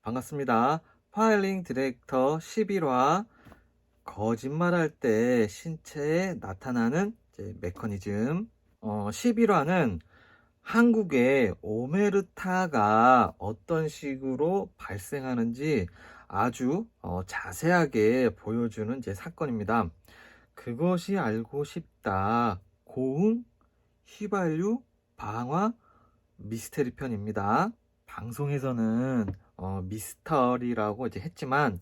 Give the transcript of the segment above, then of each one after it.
반갑습니다. 파일링 디렉터 11화 거짓말할 때 신체에 나타나는 메커니즘. 11화는 한국의 오메르타가 어떤 식으로 발생하는지 아주 자세하게 보여주는 사건입니다. 그것이 알고 싶다. 고흥 휘발유 방화 미스테리 편입니다. 방송에서는 미스터리라고 했지만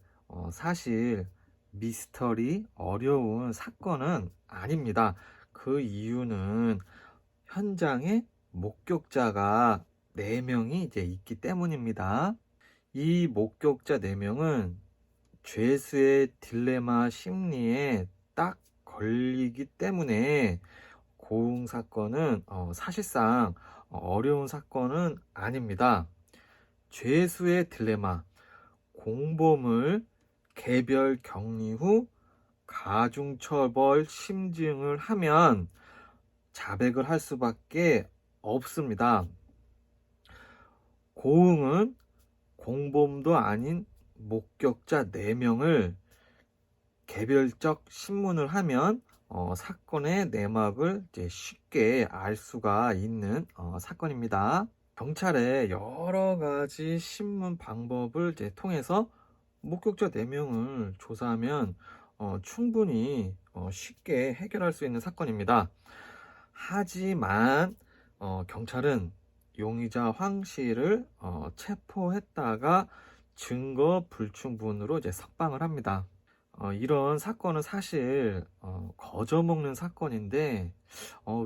사실 미스터리 어려운 사건은 아닙니다. 그 이유는 현장에 목격자가 4명이 있기 때문입니다. 이 목격자 4명은 죄수의 딜레마 심리에 딱 걸리기 때문에 고흥 사건은 사실상 어려운 사건은 아닙니다. 죄수의 딜레마, 공범을 개별 격리 후 가중처벌 심증을 하면 자백을 할 수밖에 없습니다. 고흥은 공범도 아닌 목격자 4명을 개별적 신문을 하면 사건의 내막을 쉽게 알 수가 있는 사건입니다. 경찰의 여러 가지 신문 방법을 통해서 목격자 4명을 조사하면 충분히 쉽게 해결할 수 있는 사건입니다. 하지만 경찰은 용의자 황 씨를 체포했다가 증거 불충분으로 석방을 합니다. 이런 사건은 사실 거저먹는 사건인데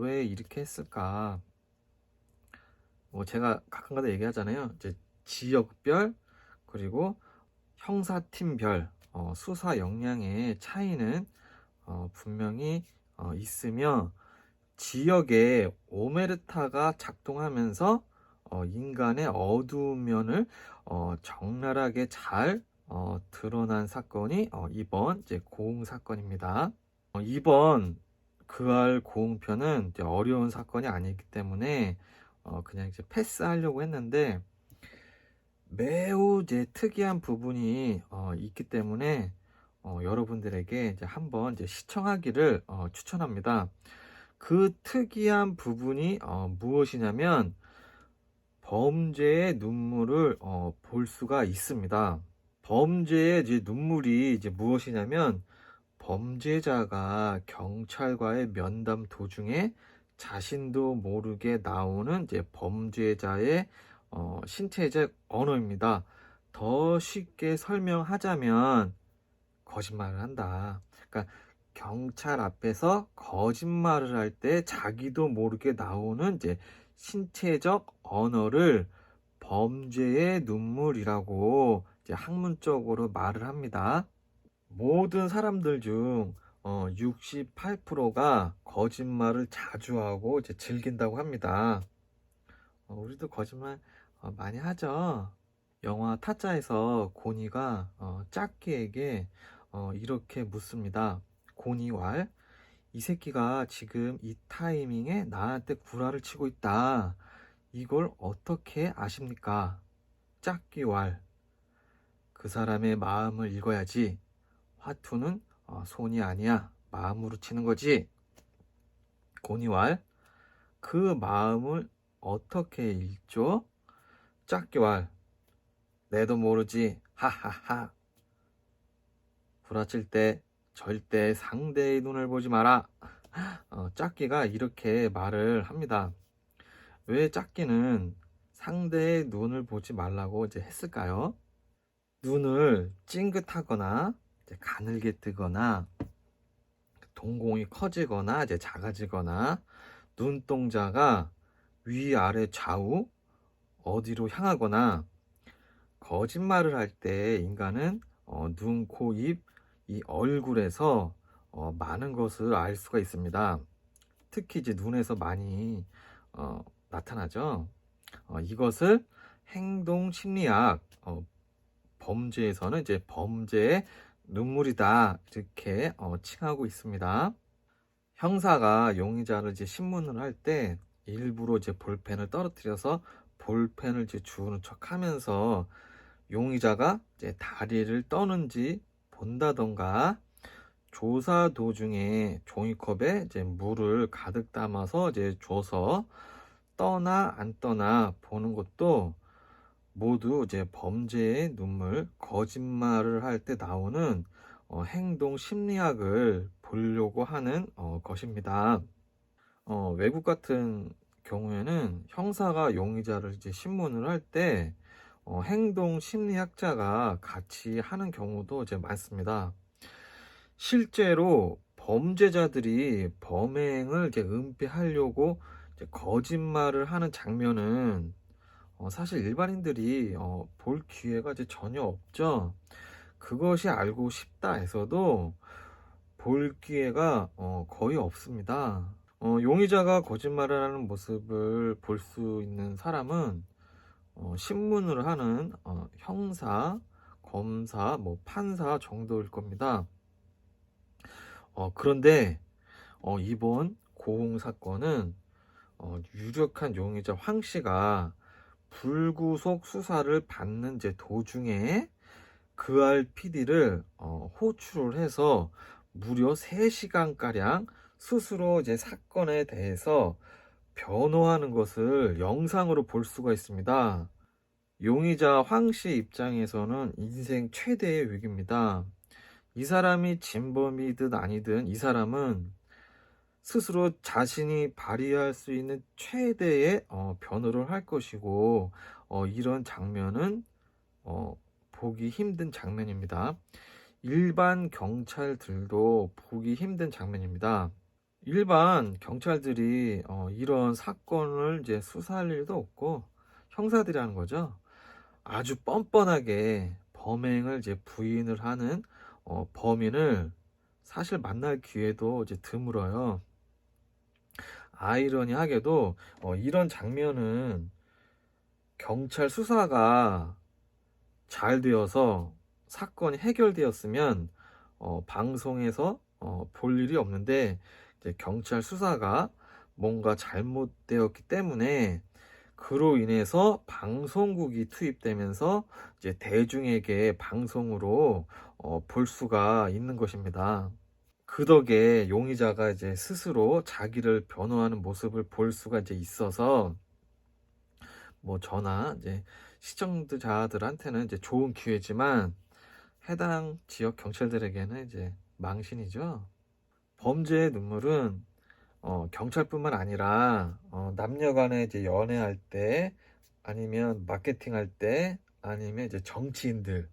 왜 이렇게 했을까? 제가 가끔가다 얘기하잖아요. 지역별 그리고 형사팀별 수사 역량의 차이는 분명히 있으며 지역에 오메르타가 작동하면서 인간의 어두운 면을 적나라하게 잘 드러난 사건이 이번 고흥 사건입니다. 이번 그알 고흥편은 어려운 사건이 아니기 때문에 그냥 패스하려고 했는데 매우 특이한 부분이 있기 때문에 여러분들에게 한번 시청하기를 추천합니다. 그 특이한 부분이 무엇이냐면 범죄의 눈물을 볼 수가 있습니다. 범죄의 눈물이 무엇이냐면 범죄자가 경찰과의 면담 도중에 자신도 모르게 나오는 범죄자의 신체적 언어입니다. 더 쉽게 설명하자면 거짓말을 한다. 그러니까 경찰 앞에서 거짓말을 할 때 자기도 모르게 나오는 신체적 언어를 범죄의 눈물이라고 학문적으로 말을 합니다. 모든 사람들 중 68%가 거짓말을 자주 하고 즐긴다고 합니다. 우리도 거짓말 많이 하죠. 영화 타짜에서 고니가 짝끼에게 이렇게 묻습니다. 고니왈, 이 새끼가 지금 이 타이밍에 나한테 구라를 치고 있다. 이걸 어떻게 아십니까? 짝끼왈, 그 사람의 마음을 읽어야지. 화투는 손이 아니야. 마음으로 치는 거지. 고니왈, 그 마음을 어떻게 읽죠? 짝끼왈, 내도 모르지. 하하하. 구라칠 때 절대 상대의 눈을 보지 마라. 짝끼가 이렇게 말을 합니다. 왜 짝끼는 상대의 눈을 보지 말라고 했을까요? 눈을 찡긋하거나 가늘게 뜨거나 동공이 커지거나 작아지거나 눈동자가 위아래 좌우 어디로 향하거나 거짓말을 할 때 인간은 눈, 코, 입, 이 얼굴에서 많은 것을 알 수가 있습니다. 특히 눈에서 많이 나타나죠. 이것을 행동심리학 범죄에서는 범죄의 눈물이다 이렇게 칭하고 있습니다. 형사가 용의자를 신문을 할 때 일부러 볼펜을 떨어뜨려서 볼펜을 주우는 척하면서 용의자가 이제 다리를 떠는지 본다던가, 조사 도중에 종이컵에 이제 물을 가득 담아서 이제 줘서 떠나 안 떠나 보는 것도 모두 이제 범죄의 눈물, 거짓말을 할 때 나오는 행동 심리학을 보려고 하는 것입니다. 외국 같은 경우에는 형사가 용의자를 이제 신문을 할 때 행동 심리학자가 같이 하는 경우도 이제 많습니다. 실제로 범죄자들이 범행을 이제 은폐하려고 이제 거짓말을 하는 장면은 사실 일반인들이 볼 기회가 이제 전혀 없죠. 그것이 알고 싶다 해서도 볼 기회가 거의 없습니다. 용의자가 거짓말을 하는 모습을 볼 수 있는 사람은 신문을 하는 형사, 검사, 뭐 판사 정도일 겁니다. 그런데 이번 고흥 사건은 유력한 용의자 황 씨가 불구속 수사를 받는 이제 도중에 그 RPD를 호출을 해서 무려 3시간가량 스스로 이제 사건에 대해서 변호하는 것을 영상으로 볼 수가 있습니다. 용의자 황 씨 입장에서는 인생 최대의 위기입니다. 이 사람이 진범이든 아니든 이 사람은 스스로 자신이 발휘할 수 있는 최대의 변호를 할 것이고, 이런 장면은 보기 힘든 장면입니다. 일반 경찰들도 보기 힘든 장면입니다. 일반 경찰들이 이런 사건을 이제 수사할 일도 없고, 형사들이라는 거죠. 아주 뻔뻔하게 범행을 이제 부인을 하는 범인을 사실 만날 기회도 이제 드물어요. 아이러니하게도 이런 장면은 경찰 수사가 잘 되어서 사건이 해결되었으면 방송에서 볼 일이 없는데, 이제 경찰 수사가 뭔가 잘못되었기 때문에 그로 인해서 방송국이 투입되면서 이제 대중에게 방송으로 볼 수가 있는 것입니다. 그 덕에 용의자가 이제 스스로 자기를 변호하는 모습을 볼 수가 이제 있어서 뭐 저나 이제 시청자들한테는 이제 좋은 기회지만 해당 지역 경찰들에게는 이제 망신이죠. 범죄의 눈물은 경찰뿐만 아니라 남녀간에 이제 연애할 때, 아니면 마케팅할 때, 아니면 이제 정치인들,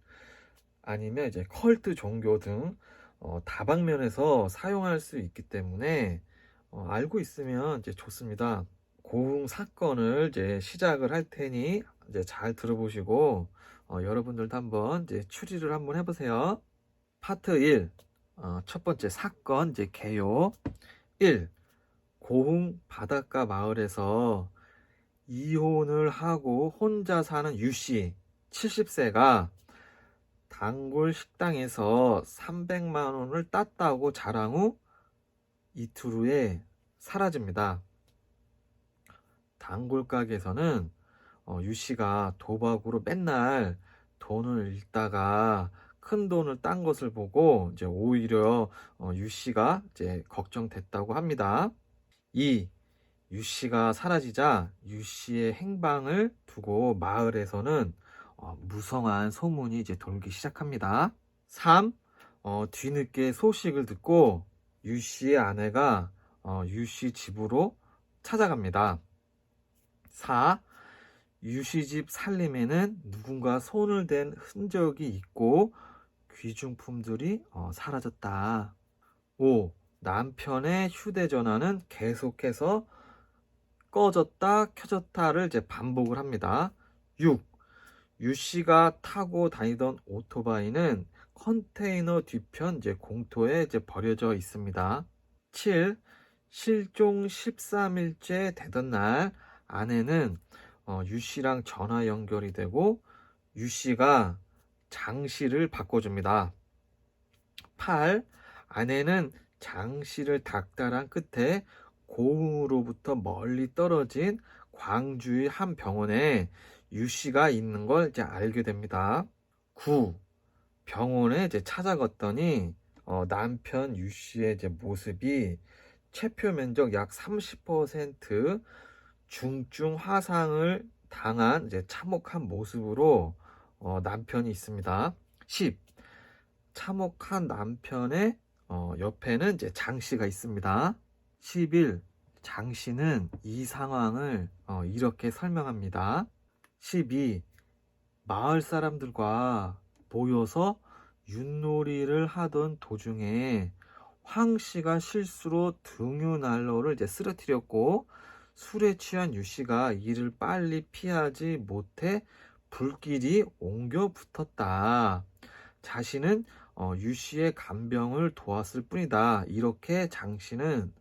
아니면 이제 컬트 종교 등 다방면에서 사용할 수 있기 때문에 알고 있으면 이제 좋습니다. 고흥 사건을 이제 시작을 할 테니 이제 잘 들어보시고 여러분들도 한번 이제 추리를 한번 해보세요. 파트 1, 첫 번째 사건 이제 개요. 1. 고흥 바닷가 마을에서 이혼을 하고 혼자 사는 유씨 70세가 단골 식당에서 300만 원을 땄다고 자랑 후 이틀 후에 사라집니다. 단골 가게에서는 유씨가 도박으로 맨날 돈을 잃다가 큰 돈을 딴 것을 보고 이제 오히려 유씨가 이제 걱정됐다고 합니다. 2. 유씨가 사라지자 유씨의 행방을 두고 마을에서는 무성한 소문이 이제 돌기 시작합니다. 3. 뒤늦게 소식을 듣고 유씨의 아내가 유씨 집으로 찾아갑니다. 4. 유씨 집 살림에는 누군가 손을 댄 흔적이 있고 귀중품들이 사라졌다. 5. 남편의 휴대전화는 계속해서 꺼졌다 켜졌다를 이제 반복을 합니다. 6. 유씨가 타고 다니던 오토바이는 컨테이너 뒤편 이제 공터에 이제 버려져 있습니다. 7. 실종 13일째 되던 날 아내는 유씨랑 전화 연결이 되고 유씨가 장씨를 바꿔줍니다. 8. 아내는 장씨를 닥달한 끝에 고흥으로부터 멀리 떨어진 광주의 한 병원에 유 씨가 있는 걸 이제 알게 됩니다. 9. 병원에 이제 찾아갔더니 남편 유 씨의 이제 모습이 체표 면적 약 30% 중증 화상을 당한 이제 참혹한 모습으로 남편이 있습니다. 10. 참혹한 남편의 옆에는 이제 장 씨가 있습니다. 11. 장 씨는 이 상황을 이렇게 설명합니다. 12. 마을 사람들과 모여서 윷놀이를 하던 도중에 황 씨가 실수로 등유 난로를 이제 쓰러뜨렸고 술에 취한 유 씨가 이를 빨리 피하지 못해 불길이 옮겨 붙었다. 자신은 유 씨의 간병을 도왔을 뿐이다. 이렇게 장 씨는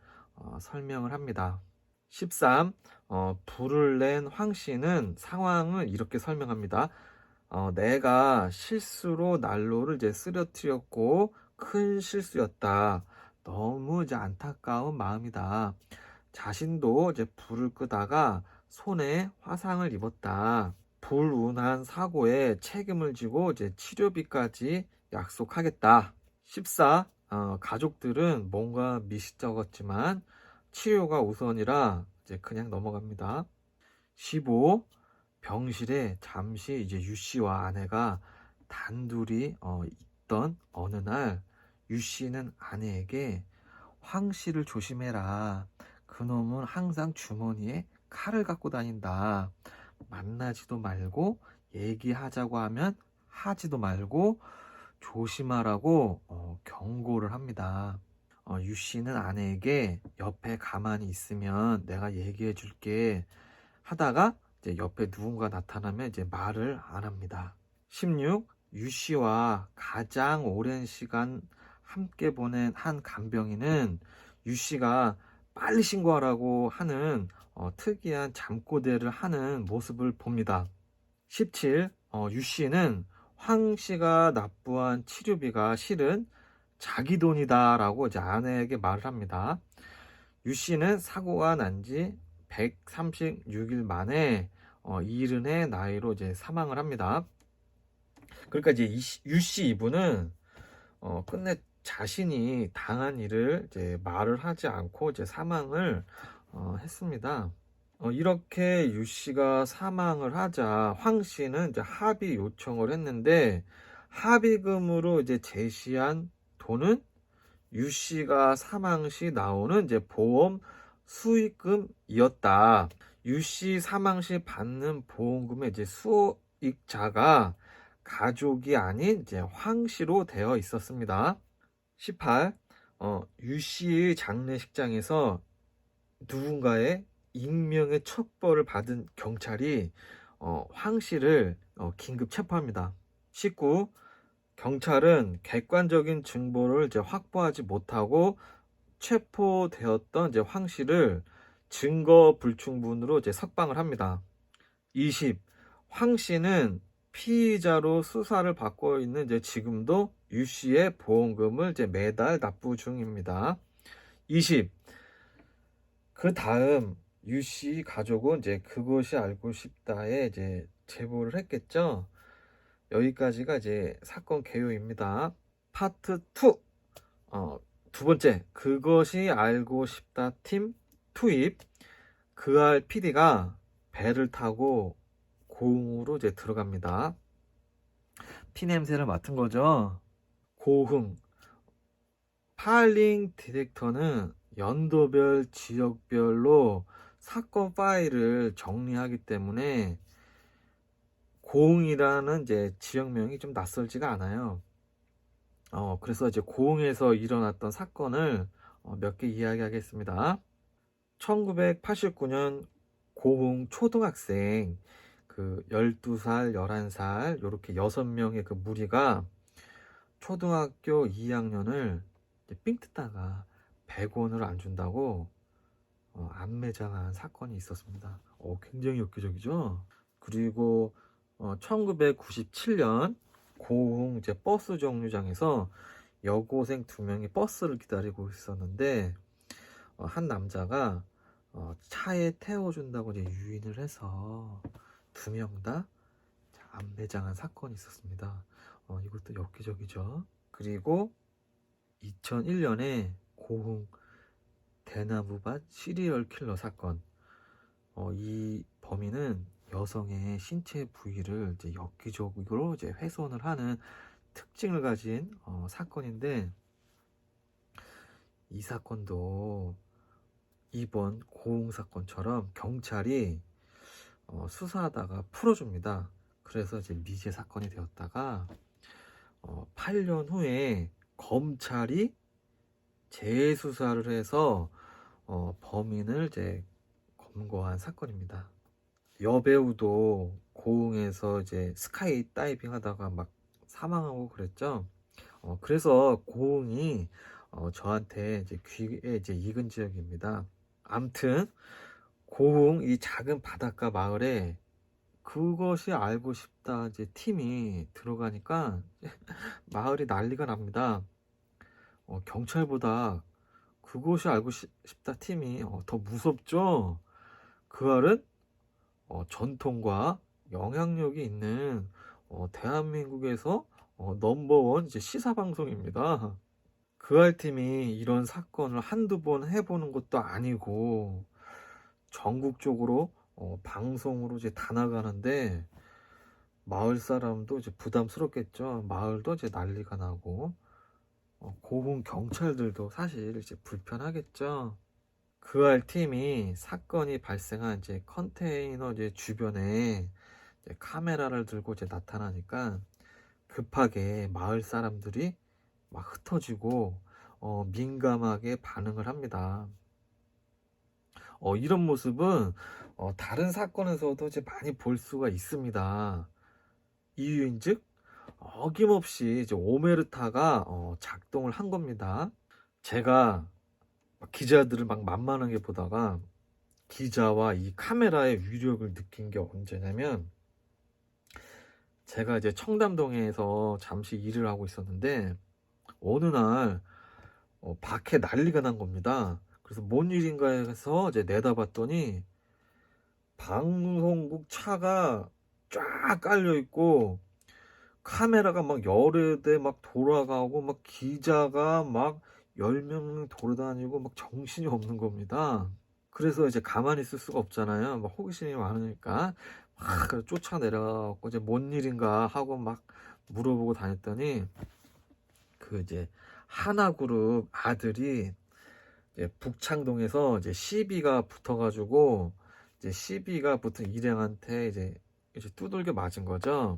설명을 합니다. 13. 불을 낸 황 씨는 상황을 이렇게 설명합니다. 내가 실수로 난로를 이제 쓰러뜨렸고 큰 실수였다. 너무 이제 안타까운 마음이다. 자신도 이제 불을 끄다가 손에 화상을 입었다. 불운한 사고에 책임을 지고 이제 치료비까지 약속하겠다. 14. 가족들은 뭔가 미식적었지만 치료가 우선이라 이제 그냥 넘어갑니다. 15. 병실에 잠시 이제 유 씨와 아내가 단둘이 있던 어느 날 유 씨는 아내에게 황 씨를 조심해라. 그놈은 항상 주머니에 칼을 갖고 다닌다. 만나지도 말고 얘기하자고 하면 하지도 말고 조심하라고 경고를 합니다. 유 씨는 아내에게 옆에 가만히 있으면 내가 얘기해 줄게 하다가 이제 옆에 누군가 나타나면 이제 말을 안 합니다. 16. 유 씨와 가장 오랜 시간 함께 보낸 한 간병인은 유 씨가 빨리 신고하라고 하는 특이한 잠꼬대를 하는 모습을 봅니다. 17. 유 씨는 황 씨가 납부한 치료비가 실은 자기 돈이다 라고 이제 아내에게 말을 합니다. 유 씨는 사고가 난 지 136일 만에 70의 나이로 이제 사망을 합니다. 그러니까 이제 유 씨 이분은 끝내 자신이 당한 일을 이제 말을 하지 않고 이제 사망을 했습니다. 이렇게 유 씨가 사망을 하자 황 씨는 이제 합의 요청을 했는데 합의금으로 이제 제시한 돈은 유 씨가 사망 시 나오는 이제 보험 수익금이었다. 유 씨 사망 시 받는 보험금의 이제 수익자가 가족이 아닌 이제 황 씨로 되어 있었습니다. 18. 유 씨의 장례식장에서 누군가의 익명의 첩보를 받은 경찰이 황 씨를 긴급 체포합니다. 19. 경찰은 객관적인 증거를 이제 확보하지 못하고 체포되었던 이제 황 씨를 증거 불충분으로 이제 석방을 합니다. 20. 황 씨는 피의자로 수사를 받고 있는 이제 지금도 유 씨의 보험금을 이제 매달 납부 중입니다. 20. 그 다음 유 씨 가족은 이제 그것이 알고 싶다에 이제 제보를 했겠죠. 여기까지가 이제 사건 개요입니다. 파트 2. 두 번째, 그것이 알고 싶다 팀 투입. 그알 PD가 배를 타고 고흥으로 이제 들어갑니다. 피 냄새를 맡은 거죠. 고흥. 파일링 디렉터는 연도별, 지역별로 사건 파일을 정리하기 때문에 고흥이라는 이제 지역명이 좀 낯설지가 않아요. 그래서 이제 고흥에서 일어났던 사건을 몇 개 이야기하겠습니다. 1989년 고흥 초등학생 그 12살, 11살 요렇게 6명의 그 무리가 초등학교 2학년을 삥 뜯다가 100원을 안 준다고 안매장한 사건이 있었습니다. 굉장히 엽기적이죠. 그리고 1997년 고흥 이제 버스 정류장에서 여고생 2명이 버스를 기다리고 있었는데 한 남자가 차에 태워준다고 이제 유인을 해서 두 명 다 암매장한 사건이 있었습니다. 이것도 엽기적이죠. 그리고 2001년에 고흥 대나무밭 시리얼 킬러 사건. 이 범인은 여성의 신체 부위를 이제 엽기적으로 이제 훼손을 하는 특징을 가진 사건인데, 이 사건도 이번 고흥 사건처럼 경찰이 수사하다가 풀어줍니다. 그래서 이제 미제 사건이 되었다가 8년 후에 검찰이 재수사를 해서 범인을 이제 검거한 사건입니다. 여배우도 고흥에서 이제 스카이 다이빙 하다가 막 사망하고 그랬죠. 그래서 고흥이 저한테 이제 귀에 이제 익은 지역입니다. 암튼 고흥 이 작은 바닷가 마을에 그것이 알고 싶다 이제 팀이 들어가니까 마을이 난리가 납니다. 경찰보다 그것이 알고 싶다 팀이 더 무섭죠. 그 알은 전통과 영향력이 있는 대한민국에서 넘버원 이제 시사 방송입니다. 그 알 팀이 이런 사건을 한두 번 해보는 것도 아니고 전국적으로 방송으로 이제 다 나가는데, 마을 사람도 이제 부담스럽겠죠. 마을도 이제 난리가 나고 고흥 경찰들도 사실 이제 불편하겠죠. 그 알 팀이 사건이 발생한 이제 컨테이너 이제 주변에 이제 카메라를 들고 이제 나타나니까 급하게 마을 사람들이 막 흩어지고 민감하게 반응을 합니다. 이런 모습은 다른 사건에서도 이제 많이 볼 수가 있습니다. 이유인즉 어김없이 이제 오메르타가 작동을 한 겁니다. 제가 막 기자들을 막 만만하게 보다가 기자와 이 카메라의 위력을 느낀 게 언제냐면, 제가 이제 청담동에서 잠시 일을 하고 있었는데 어느 날 밖에 난리가 난 겁니다. 그래서 뭔 일인가 해서 이제 내다봤더니 방송국 차가 쫙 깔려 있고 카메라가 막 여러 대 막 돌아가고 막 기자가 막 10명 돌아다니고 막 정신이 없는 겁니다. 그래서 이제 가만히 있을 수가 없잖아요. 막 호기심이 많으니까 막 쫓아내려가고 이제 뭔 일인가 하고 막 물어보고 다녔더니 그 이제 하나그룹 아들이 이제 북창동에서 이제 시비가 붙어가지고 이제 시비가 붙은 일행한테 이제 두들겨 맞은 거죠.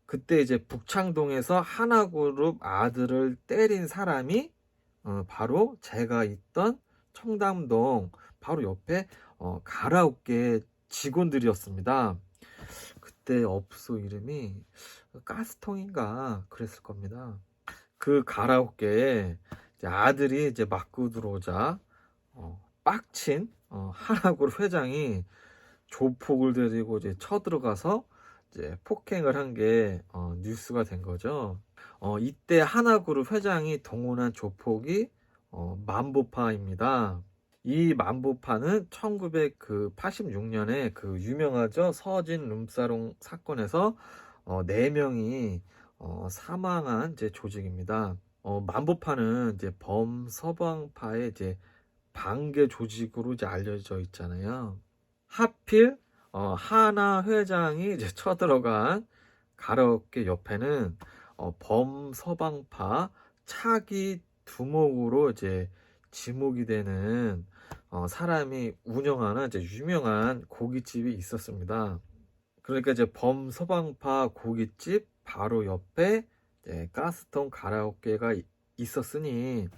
그때 이제 북창동에서 하나그룹 아들을 때린 사람이 바로 제가 있던 청담동 바로 옆에 가라오케 직원들이었습니다. 그때 업소 이름이 가스통인가 그랬을 겁니다. 그 가라오케에 이제 아들이 이제 맞고 들어오자 빡친 하나그룹 회장이 조폭을 데리고 이제 쳐들어가서 이제 폭행을 한 게 뉴스가 된 거죠. 이때 하나그룹 회장이 동원한 조폭이 만보파입니다. 이 만보파는 1986년에 그 유명하죠, 서진 룸사롱 사건에서 4명이 사망한 이제 조직입니다. 만보파는 이제 범서방파의 이제 반개 조직으로 이제 알려져 있잖아요. 하필 하나 회장이 이제 쳐들어간 가라오케 옆에는 범서방파 차기 두목으로 이제 지목이 되는 사람이 운영하는 이제 유명한 고깃집이 있었습니다. 그러니까 이제 범서방파 고깃집 바로 옆에 이제 가스통 가라오케가 있었으니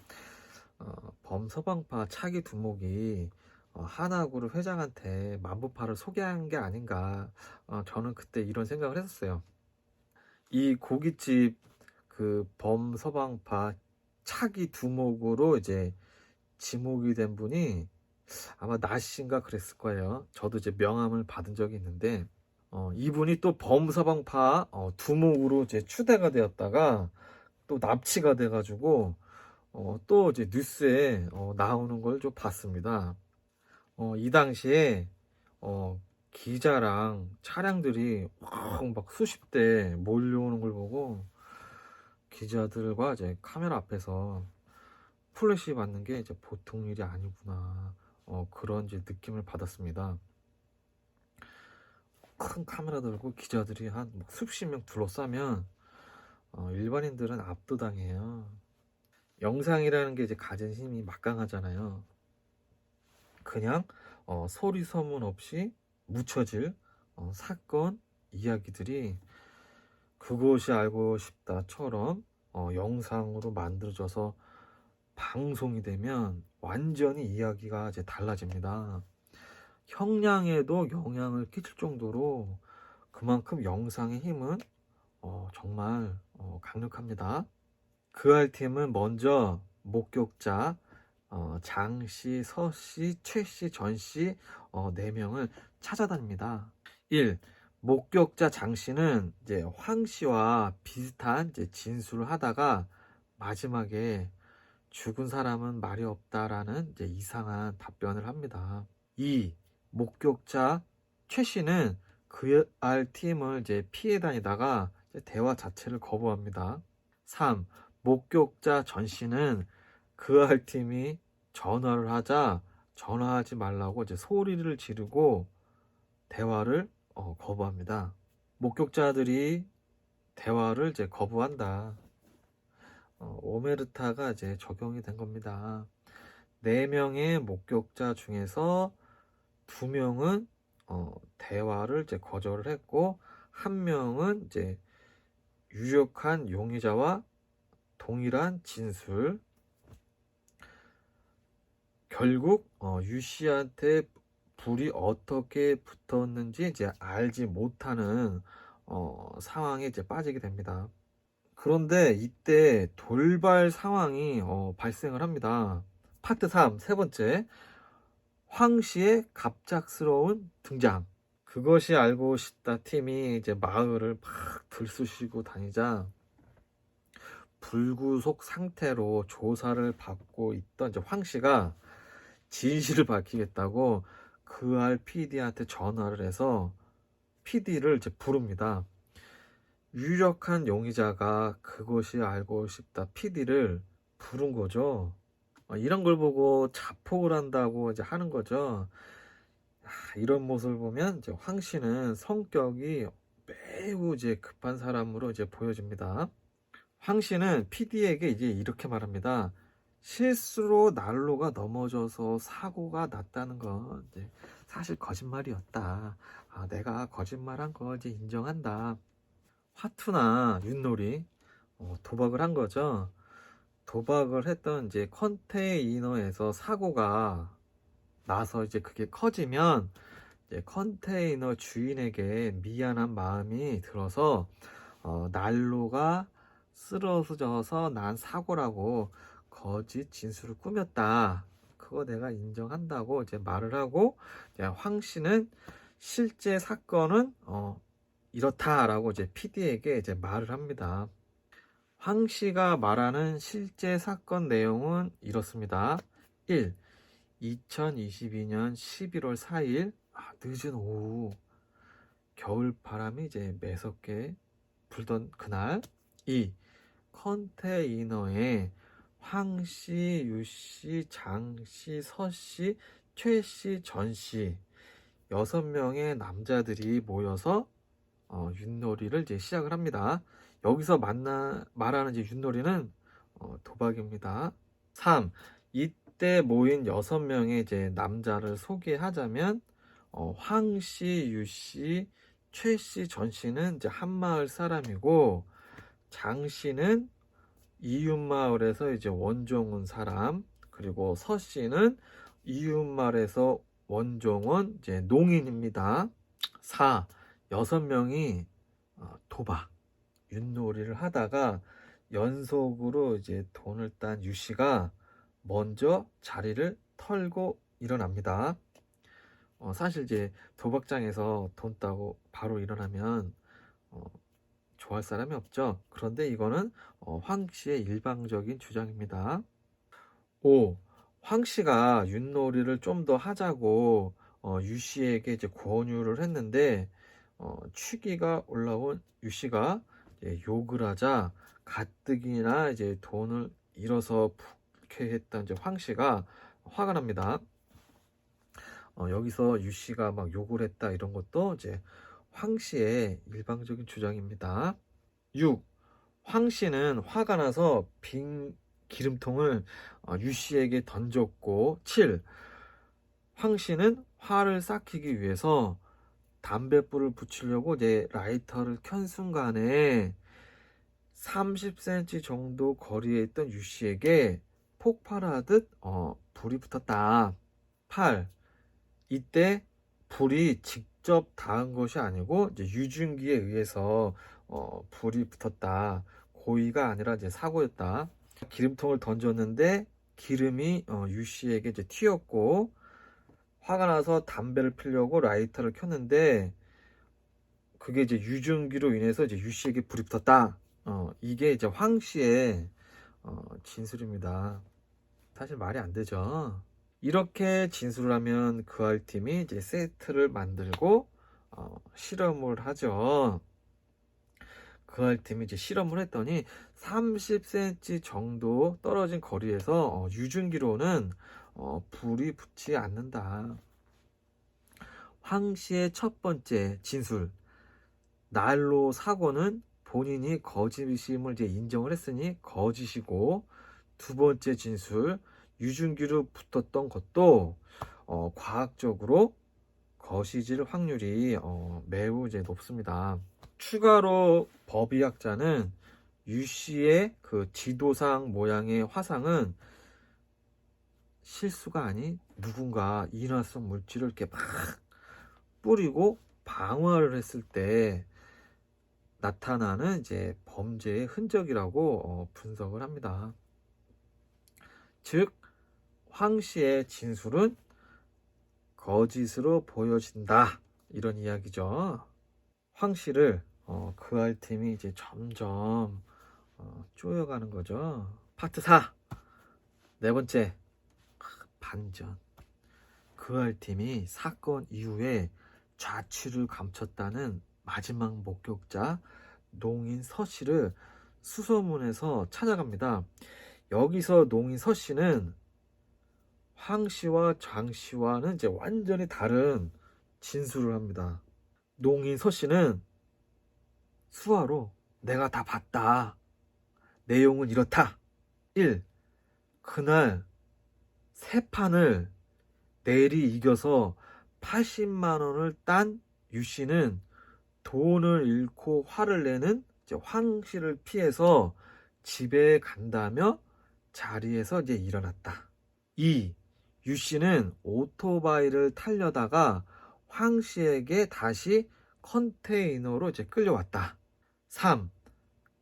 범서방파 차기 두목이 하나그룹 회장한테 만보파를 소개한 게 아닌가, 저는 그때 이런 생각을 했었어요. 이 고깃집 그 범서방파 차기 두목으로 이제 지목이 된 분이 아마 나씨인가 그랬을 거예요. 저도 이제 명함을 받은 적이 있는데 이분이 또 범서방파 두목으로 이제 추대가 되었다가 또 납치가 돼가지고 또 이제 뉴스에 나오는 걸 좀 봤습니다. 이 당시에 기자랑 차량들이 막 수십 대 몰려오는 걸 보고 기자들과 이제 카메라 앞에서 플래시 받는 게 이제 보통 일이 아니구나. 그런 이제 느낌을 받았습니다. 큰 카메라 들고 기자들이 한 수십 명 둘러싸면 일반인들은 압도당해요. 영상이라는 게 이제 가진 힘이 막강하잖아요. 그냥 소리 소문 없이 묻혀질 사건 이야기들이 그것이 알고 싶다처럼 영상으로 만들어져서 방송이 되면 완전히 이야기가 이제 달라집니다. 형량에도 영향을 끼칠 정도로 그만큼 영상의 힘은 정말 강력합니다. 그 알팀은 먼저 목격자 장씨, 서씨, 최씨, 전씨 4명을 찾아다닙니다. 1. 목격자 장씨는 이제 황씨와 비슷한 이제 진술을 하다가 마지막에 죽은 사람은 말이 없다라는 이제 이상한 답변을 합니다. 2. 목격자 최씨는 그알 팀을 이제 피해 다니다가 이제 대화 자체를 거부합니다. 3. 목격자 전씨는 그알 팀이 전화를 하자 전화하지 말라고 이제 소리를 지르고 대화를 거부합니다. 목격자들이 대화를 이제 거부한다. 오메르타가 이제 적용이 된 겁니다. 4명의 목격자 중에서 2명은 대화를 이제 거절을 했고 1명은 이제 유력한 용의자와 동일한 진술. 결국 유씨한테 불이 어떻게 붙었는지 이제 알지 못하는 상황에 이제 빠지게 됩니다. 그런데 이때 돌발 상황이 발생을 합니다. 파트 3, 세 번째, 황씨의 갑작스러운 등장. 그것이 알고 싶다 팀이 이제 마을을 막 들쑤시고 다니자 불구속 상태로 조사를 받고 있던 이제 황씨가 진실을 밝히겠다고 그알 PD한테 전화를 해서 PD를 이제 부릅니다. 유력한 용의자가 그것이 알고 싶다 PD를 부른 거죠. 이런 걸 보고 자폭을 한다고 이제 하는 거죠. 이런 모습을 보면 이제 황 씨는 성격이 매우 이제 급한 사람으로 이제 보여집니다. 황 씨는 PD에게 이제 이렇게 말합니다. 실수로 난로가 넘어져서 사고가 났다는 건 이제 사실 거짓말이었다. 내가 거짓말한 거 이제 인정한다. 화투나 윷놀이 도박을 한 거죠. 도박을 했던 이제 컨테이너에서 사고가 나서 이제 그게 커지면 이제 컨테이너 주인에게 미안한 마음이 들어서 난로가 쓰러져서 난 사고라고 거짓 진술을 꾸몄다. 그거 내가 인정한다고 이제 말을 하고 이제 황 씨는 실제 사건은 이렇다라고 이제 PD에게 이제 말을 합니다. 황 씨가 말하는 실제 사건 내용은 이렇습니다. 1. 2022년 11월 4일 늦은 오후 겨울 바람이 이제 매섭게 불던 그날. 2. 컨테이너에 황 씨, 유 씨, 장 씨, 서 씨, 최 씨, 전 씨 6명의 남자들이 모여서 윷놀이를 이제 시작을 합니다. 여기서 말하는 이제 윷놀이는 도박입니다. 3. 이때 모인 6명의 이제 남자를 소개하자면 황 씨, 유 씨, 최 씨, 전 씨는 이제 한마을 사람이고 장 씨는 이웃마을에서 이제 원종 온 사람, 그리고 서 씨는 이웃마을에서 원종 온 이제 농인입니다. 4. 6명이 도박, 윷놀이를 하다가 연속으로 이제 돈을 딴 유 씨가 먼저 자리를 털고 일어납니다. 사실 이제 도박장에서 돈 따고 바로 일어나면 좋아할 사람이 없죠. 그런데 이거는 황 씨의 일방적인 주장입니다. 5. 황 씨가 윷놀이를 좀 더 하자고 유 씨에게 이제 권유를 했는데 취기가 올라온 유 씨가 이제 욕을 하자 가뜩이나 이제 돈을 잃어서 불쾌했던 이제 황 씨가 화가 납니다. 여기서 유 씨가 막 욕을 했다 이런 것도 이제 황 씨의 일방적인 주장입니다. 6. 황 씨는 화가 나서 빈 기름통을 유 씨에게 던졌고 7. 황 씨는 화를 삭히기 위해서 담뱃불을 붙이려고 이제 라이터를 켠 순간에 30cm 정도 거리에 있던 유 씨에게 폭발하듯 불이 붙었다. 8. 이때 불이 직접 닿은 것이 아니고 이제 유증기에 의해서 불이 붙었다. 고의가 아니라 이제 사고였다. 기름통을 던졌는데 기름이 유 씨에게 이제 튀었고 화가 나서 담배를 피려고 라이터를 켰는데 그게 이제 유증기로 인해서 이제 유 씨에게 불이 붙었다. 이게 이제 황 씨의 진술입니다. 사실 말이 안 되죠. 이렇게 진술을 하면 그알팀이 이제 세트를 만들고 실험을 하죠. 그알팀이 이제 실험을 했더니 30cm 정도 떨어진 거리에서 유증기로는 불이 붙지 않는다. 황 씨의 첫 번째 진술, 난로 사고는 본인이 거짓임을 이제 인정을 했으니 거짓이고, 두 번째 진술, 유증기로 붙었던 것도 과학적으로 거짓일 확률이 매우 이제 높습니다. 추가로 법의학자는 유 씨의 그 지도상 모양의 화상은 실수가 아닌 누군가 인화성 물질을 이렇게 막 뿌리고 방화를 했을 때 나타나는 이제 범죄의 흔적이라고 분석을 합니다. 즉, 황 씨의 진술은 거짓으로 보여진다, 이런 이야기죠. 황 씨를 그알팀이 이제 점점 쪼여가는 거죠. 파트 4, 네 번째, 반전. 그알팀이 사건 이후에 좌취를 감췄다는 마지막 목격자 농인 서 씨를 수소문에서 찾아갑니다. 여기서 농인 서 씨는 황 씨와 장 씨와는 이제 완전히 다른 진술을 합니다. 농인 서 씨는 수화로 내가 다 봤다. 내용은 이렇다. 1. 그날 세 판을 내리 이겨서 80만 원을 딴 유 씨는 돈을 잃고 화를 내는 이제 황 씨를 피해서 집에 간다며 자리에서 이제 일어났다. 2. 유 씨는 오토바이를 타려다가 황 씨에게 다시 컨테이너로 이제 끌려왔다. 3.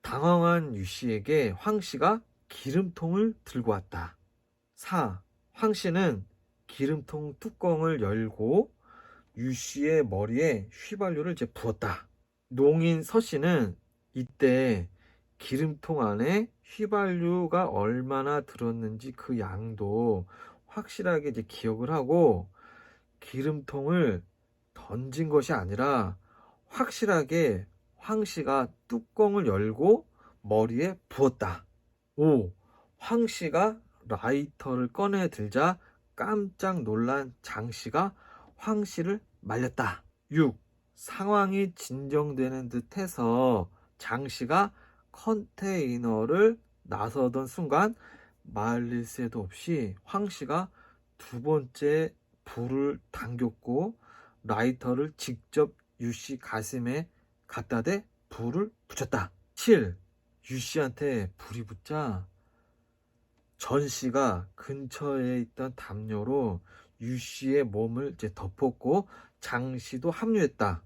당황한 유 씨에게 황 씨가 기름통을 들고 왔다. 4. 황 씨는 기름통 뚜껑을 열고 유 씨의 머리에 휘발유를 이제 부었다. 농인 서 씨는 이때 기름통 안에 휘발유가 얼마나 들었는지 그 양도 확실하게 이제 기억을 하고 기름통을 던진 것이 아니라 확실하게 황 씨가 뚜껑을 열고 머리에 부었다. 5. 황 씨가 라이터를 꺼내 들자 깜짝 놀란 장 씨가 황 씨를 말렸다. 6. 상황이 진정되는 듯해서 장 씨가 컨테이너를 나서던 순간 말릴 새도 없이 황 씨가 두 번째 불을 당겼고 라이터를 직접 유 씨 가슴에 갖다 대 불을 붙였다. 7. 유 씨한테 불이 붙자 전 씨가 근처에 있던 담요로 유 씨의 몸을 이제 덮었고 장 씨도 합류했다.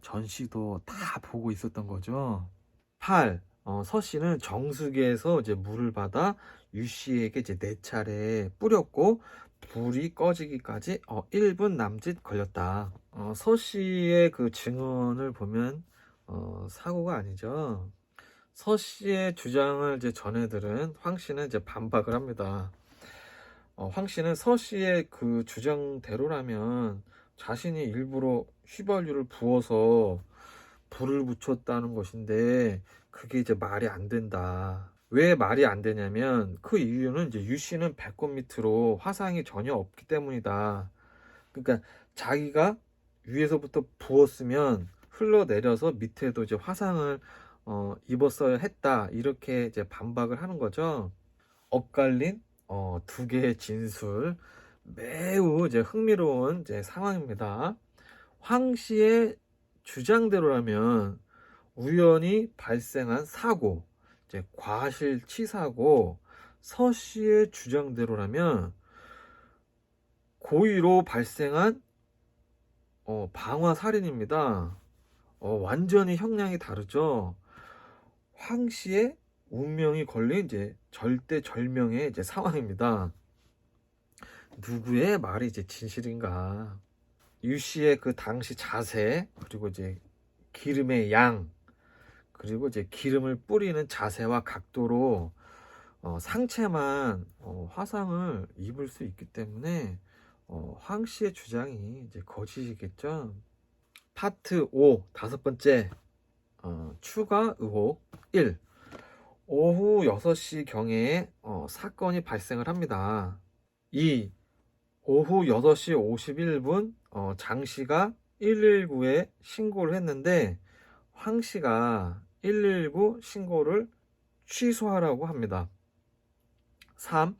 전 씨도 다 보고 있었던 거죠. 8. 서 씨는 정수기에서 이제 물을 받아 유 씨에게 이제 4차례 뿌렸고 불이 꺼지기까지 1분 남짓 걸렸다. 서 씨의 그 증언을 보면 사고가 아니죠. 서 씨의 주장을 이제 전해들은 황 씨는 이제 반박을 합니다. 황 씨는 서 씨의 그 주장대로라면 자신이 일부러 휘발유를 부어서 불을 붙였다는 것인데 그게 이제 말이 안 된다. 왜 말이 안 되냐면 그 이유는 이제 유 씨는 배꼽 밑으로 화상이 전혀 없기 때문이다. 그러니까 자기가 위에서부터 부었으면 흘러내려서 밑에도 이제 화상을 입었어야 했다. 이렇게 이제 반박을 하는 거죠. 엇갈린 두 개의 진술, 매우 이제 흥미로운 이제 상황입니다. 황 씨의 주장대로라면 우연히 발생한 사고, 이제 과실치사고, 서 씨의 주장대로라면 고의로 발생한 방화살인입니다. 완전히 형량이 다르죠. 황 씨의 운명이 걸린 이제 절대절명의 이제 상황입니다. 누구의 말이 이제 진실인가? 유 씨의 그 당시 자세, 그리고 이제 기름의 양, 그리고 이제 기름을 뿌리는 자세와 각도로 상체만 화상을 입을 수 있기 때문에 황 씨의 주장이 이제 거짓이겠죠. 파트 5 다섯 번째, 추가 의혹 1. 오후 6시 경에 사건이 발생을 합니다. 2. 오후 6시 51분 장 씨가 119에 신고를 했는데 황 씨가 119 신고를 취소하라고 합니다. 3.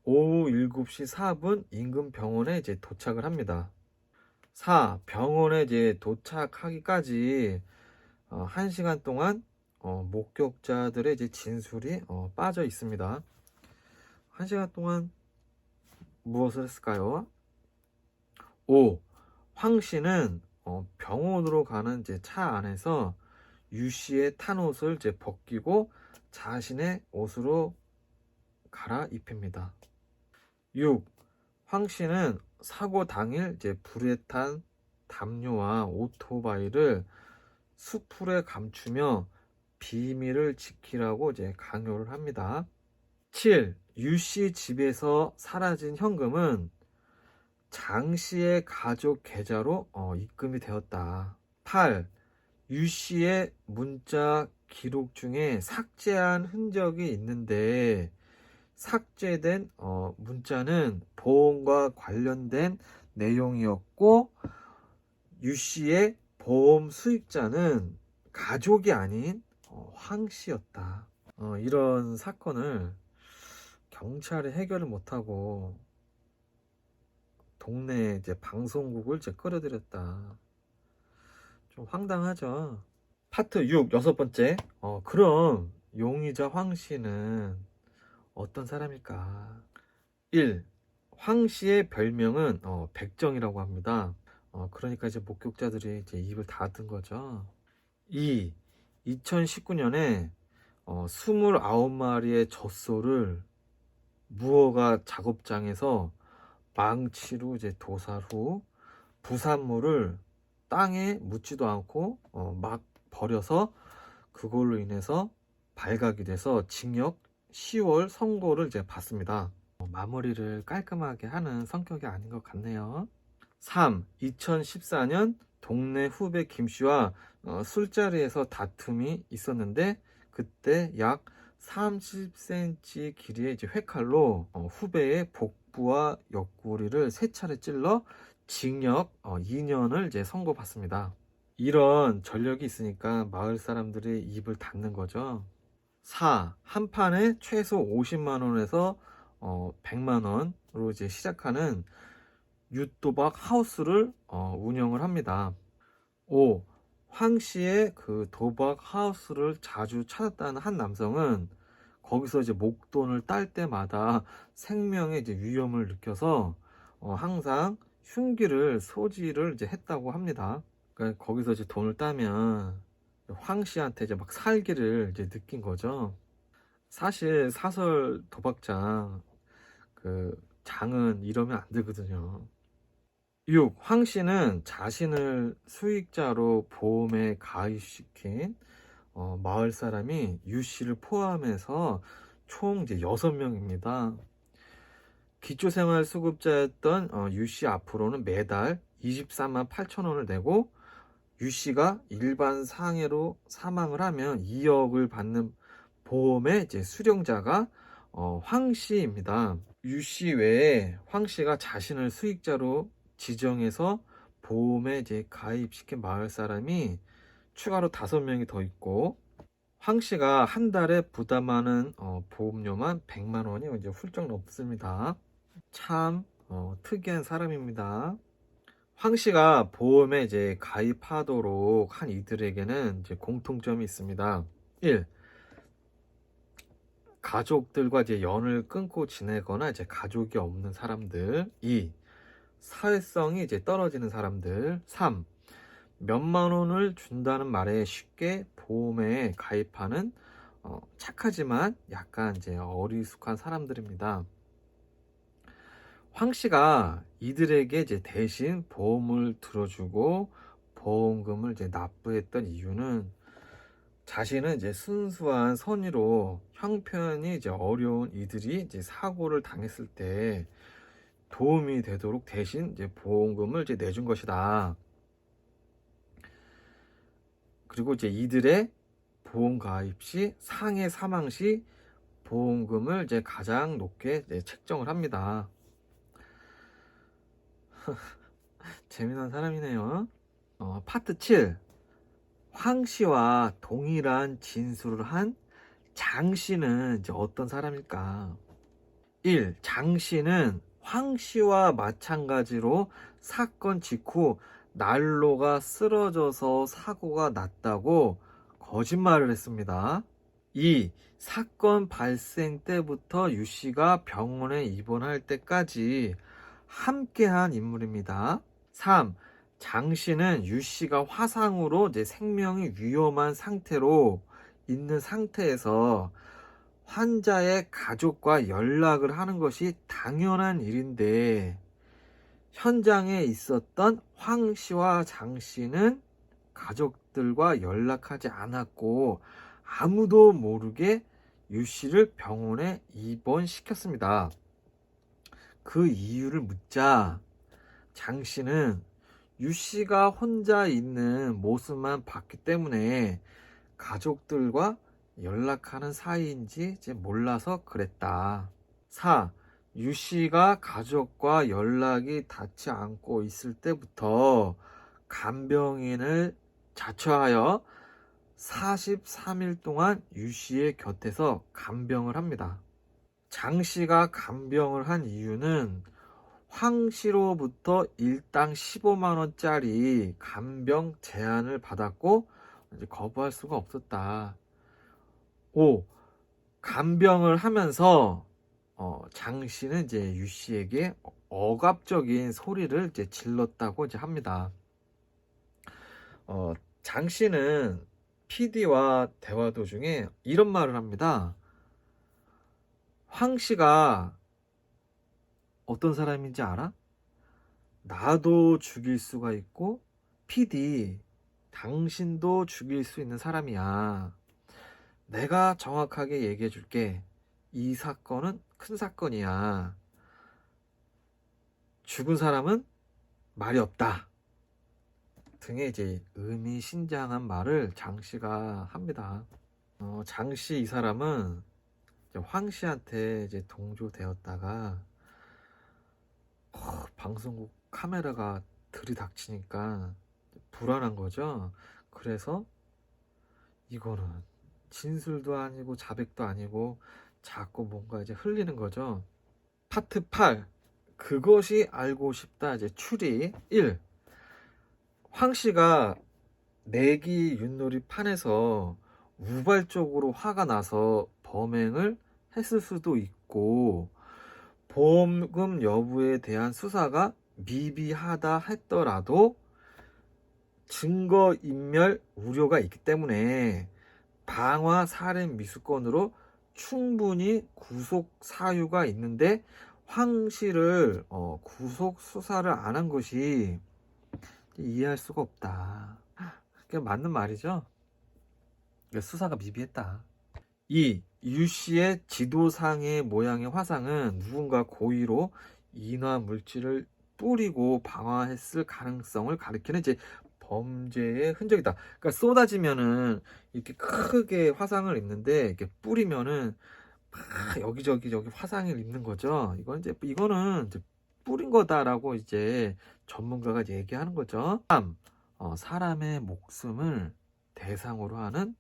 오후 7시 4분 인근 병원에 이제 도착을 합니다. 4. 병원에 이제 도착하기까지 1시간 동안 목격자들의 이제 진술이 빠져 있습니다. 1시간 동안 무엇을 했을까요? 5. 황 씨는 병원으로 가는 이제 차 안에서 유 씨의 탄 옷을 이제 벗기고 자신의 옷으로 갈아입힙니다. 6. 황 씨는 사고 당일 이제 불에 탄 담요와 오토바이를 수풀에 감추며 비밀을 지키라고 이제 강요를 합니다. 7. 유 씨 집에서 사라진 현금은 장 씨의 가족 계좌로 입금이 되었다. 8. 유 씨의 문자 기록 중에 삭제한 흔적이 있는데 삭제된 문자는 보험과 관련된 내용이었고 유 씨의 보험 수익자는 가족이 아닌 황 씨였다. 이런 사건을 경찰이 해결을 못하고 동네 이제 방송국을 이제 끌어들였다. 좀 황당하죠. 파트 6 여섯 번째. 그럼 용의자 황 씨는 어떤 사람일까? 1. 황 씨의 별명은 백정이라고 합니다. 그러니까 이제 목격자들이 이제 입을 닫은 거죠. 2. 2019년에 29마리의 젖소를 무허가 작업장에서 망치로 이제 도살 후 부산물을 땅에 묻지도 않고 막 버려서 그걸로 인해서 발각이 돼서 징역 10월 선고를 이제 받습니다. 마무리를 깔끔하게 하는 성격이 아닌 것 같네요. 3. 2014년 동네 후배 김 씨와 술자리에서 다툼이 있었는데 그때 약 30cm 길이의 이제 회칼로 후배의 복부와 옆구리를 3차례 찔러 징역 2년을 이제 선고받습니다. 이런 전력이 있으니까 마을 사람들이 입을 닫는 거죠. 4. 한 판에 최소 50만 원에서 100만 원으로 이제 시작하는 유도박 하우스를 운영을 합니다. 5. 황 씨의 그 도박 하우스를 자주 찾았다는 한 남성은 거기서 이제 목돈을 딸 때마다 생명의 이제 위험을 느껴서 항상 흉기를 소지를 이제 했다고 합니다. 그러니까 거기서 이제 돈을 따면 황 씨한테 이제 막 살기를 이제 느낀 거죠. 사실 사설 도박장 그 장은 이러면 안 되거든요. 6. 황 씨는 자신을 수익자로 보험에 가입시킨 마을 사람이 유 씨를 포함해서 총 이제 6명입니다. 기초생활수급자였던 유씨 앞으로는 매달 24만 8천 원을 내고, 유씨가 일반 상해로 사망을 하면 2억을 받는 보험의 이제 수령자가 황씨입니다. 유씨 외에 황씨가 자신을 수익자로 지정해서 보험에 이제 가입시킨 마을 사람이 추가로 5명이 더 있고, 황씨가 한 달에 부담하는 보험료만 100만 원이 이제 훌쩍 넘습니다. 참 특이한 사람입니다. 황씨가 보험에 이제 가입하도록 한 이들에게는 이제 공통점이 있습니다. 1. 가족들과 이제 연을 끊고 지내거나 이제 가족이 없는 사람들. 2. 사회성이 이제 떨어지는 사람들. 3. 몇만 원을 준다는 말에 쉽게 보험에 가입하는 착하지만 약간 이제 어리숙한 사람들입니다. 황씨가 이들에게 이제 대신 보험을 들어주고 보험금을 이제 납부했던 이유는, 자신은 이제 순수한 선의로 형편이 이제 어려운 이들이 이제 사고를 당했을 때 도움이 되도록 대신 이제 보험금을 이제 내준 것이다. 그리고 이제 이들의 보험 가입 시 상해 사망 시 보험금을 이제 가장 높게 이제 책정을 합니다. 재미난 사람이네요. 파트 7. 황씨와 동일한 진술을 한 장씨는 이제 어떤 사람일까? 1. 장씨는 황씨와 마찬가지로 사건 직후 난로가 쓰러져서 사고가 났다고 거짓말을 했습니다. 2. 사건 발생 때부터 유씨가 병원에 입원할 때까지 함께한 인물입니다. 3. 장씨는 유씨가 화상으로 이제 생명이 위험한 상태로 있는 상태에서 환자의 가족과 연락을 하는 것이 당연한 일인데, 현장에 있었던 황씨와 장씨는 가족들과 연락하지 않았고 아무도 모르게 유씨를 병원에 입원시켰습니다. 그 이유를 묻자 장씨는 유씨가 혼자 있는 모습만 봤기 때문에 가족들과 연락하는 사이인지 이제 몰라서 그랬다. 4. 유씨가 가족과 연락이 닿지 않고 있을 때부터 간병인을 자처하여 43일 동안 유씨의 곁에서 간병을 합니다. 장씨가 간병을 한 이유는 황씨로부터 일당 15만 원짜리 간병 제안을 받았고 이제 거부할 수가 없었다. 5. 간병을 하면서 장씨는 이제 유씨에게 억압적인 소리를 이제 질렀다고 이제 합니다. 장씨는 PD와 대화 도중에 이런 말을 합니다. 황씨가 어떤 사람인지 알아? 나도 죽일 수가 있고 PD 당신도 죽일 수 있는 사람이야. 내가 정확하게 얘기해 줄게. 이 사건은 큰 사건이야. 죽은 사람은 말이 없다. 등의 이제 의미심장한 말을 장씨가 합니다. 장씨 이 사람은 이제 황씨한테 이제 동조되었다가 방송국 카메라가 들이닥치니까 불안한 거죠. 그래서 이거는 진술도 아니고 자백도 아니고 자꾸 뭔가 이제 흘리는 거죠. 파트 8. 그것이 알고 싶다 이제 추리 1. 황씨가 내기 윷놀이 판에서 우발적으로 화가 나서 범행을 했을 수도 있고, 보험금 여부에 대한 수사가 미비하다 했더라도 증거인멸 우려가 있기 때문에 방화 살인 미수건으로 충분히 구속 사유가 있는데 황씨를 구속 수사를 안 한 것이 이해할 수가 없다. 그게 맞는 말이죠. 수사가 미비했다. 2. 유 씨의 지도상의 모양의 화상은 누군가 고의로 인화 물질을 뿌리고 방화했을 가능성을 가리키는 이제 범죄의 흔적이다. 그러니까 쏟아지면은 이렇게 크게 화상을 입는데 이렇게 뿌리면은 막 여기저기 저기 화상을 입는 거죠. 이거는 이제 뿌린 거다라고 이제 전문가가 얘기하는 거죠. 사람의 목숨을 대상으로 하는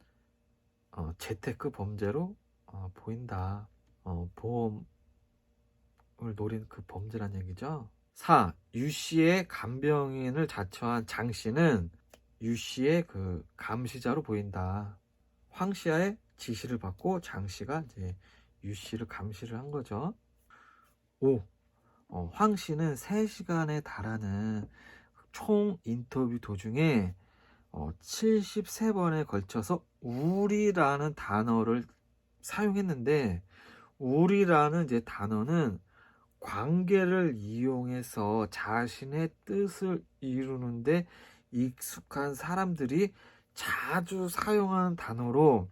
재테크 범죄로 보인다. 보험을 노린 그 범죄란 얘기죠. 4. 유 씨의 간병인을 자처한 장 씨는 유 씨의 그 감시자로 보인다. 황 씨의 지시를 받고 장 씨가 이제 유 씨를 감시를 한 거죠. 5. 황 씨는 3시간에 달하는 총 인터뷰 도중에 73번에 걸쳐서 우리라는 단어를 사용했는데, 우리라는 이제 단어는 관계를 이용해서 자신의 뜻을 이루는데 익숙한 사람들이 자주 사용하는 단어로,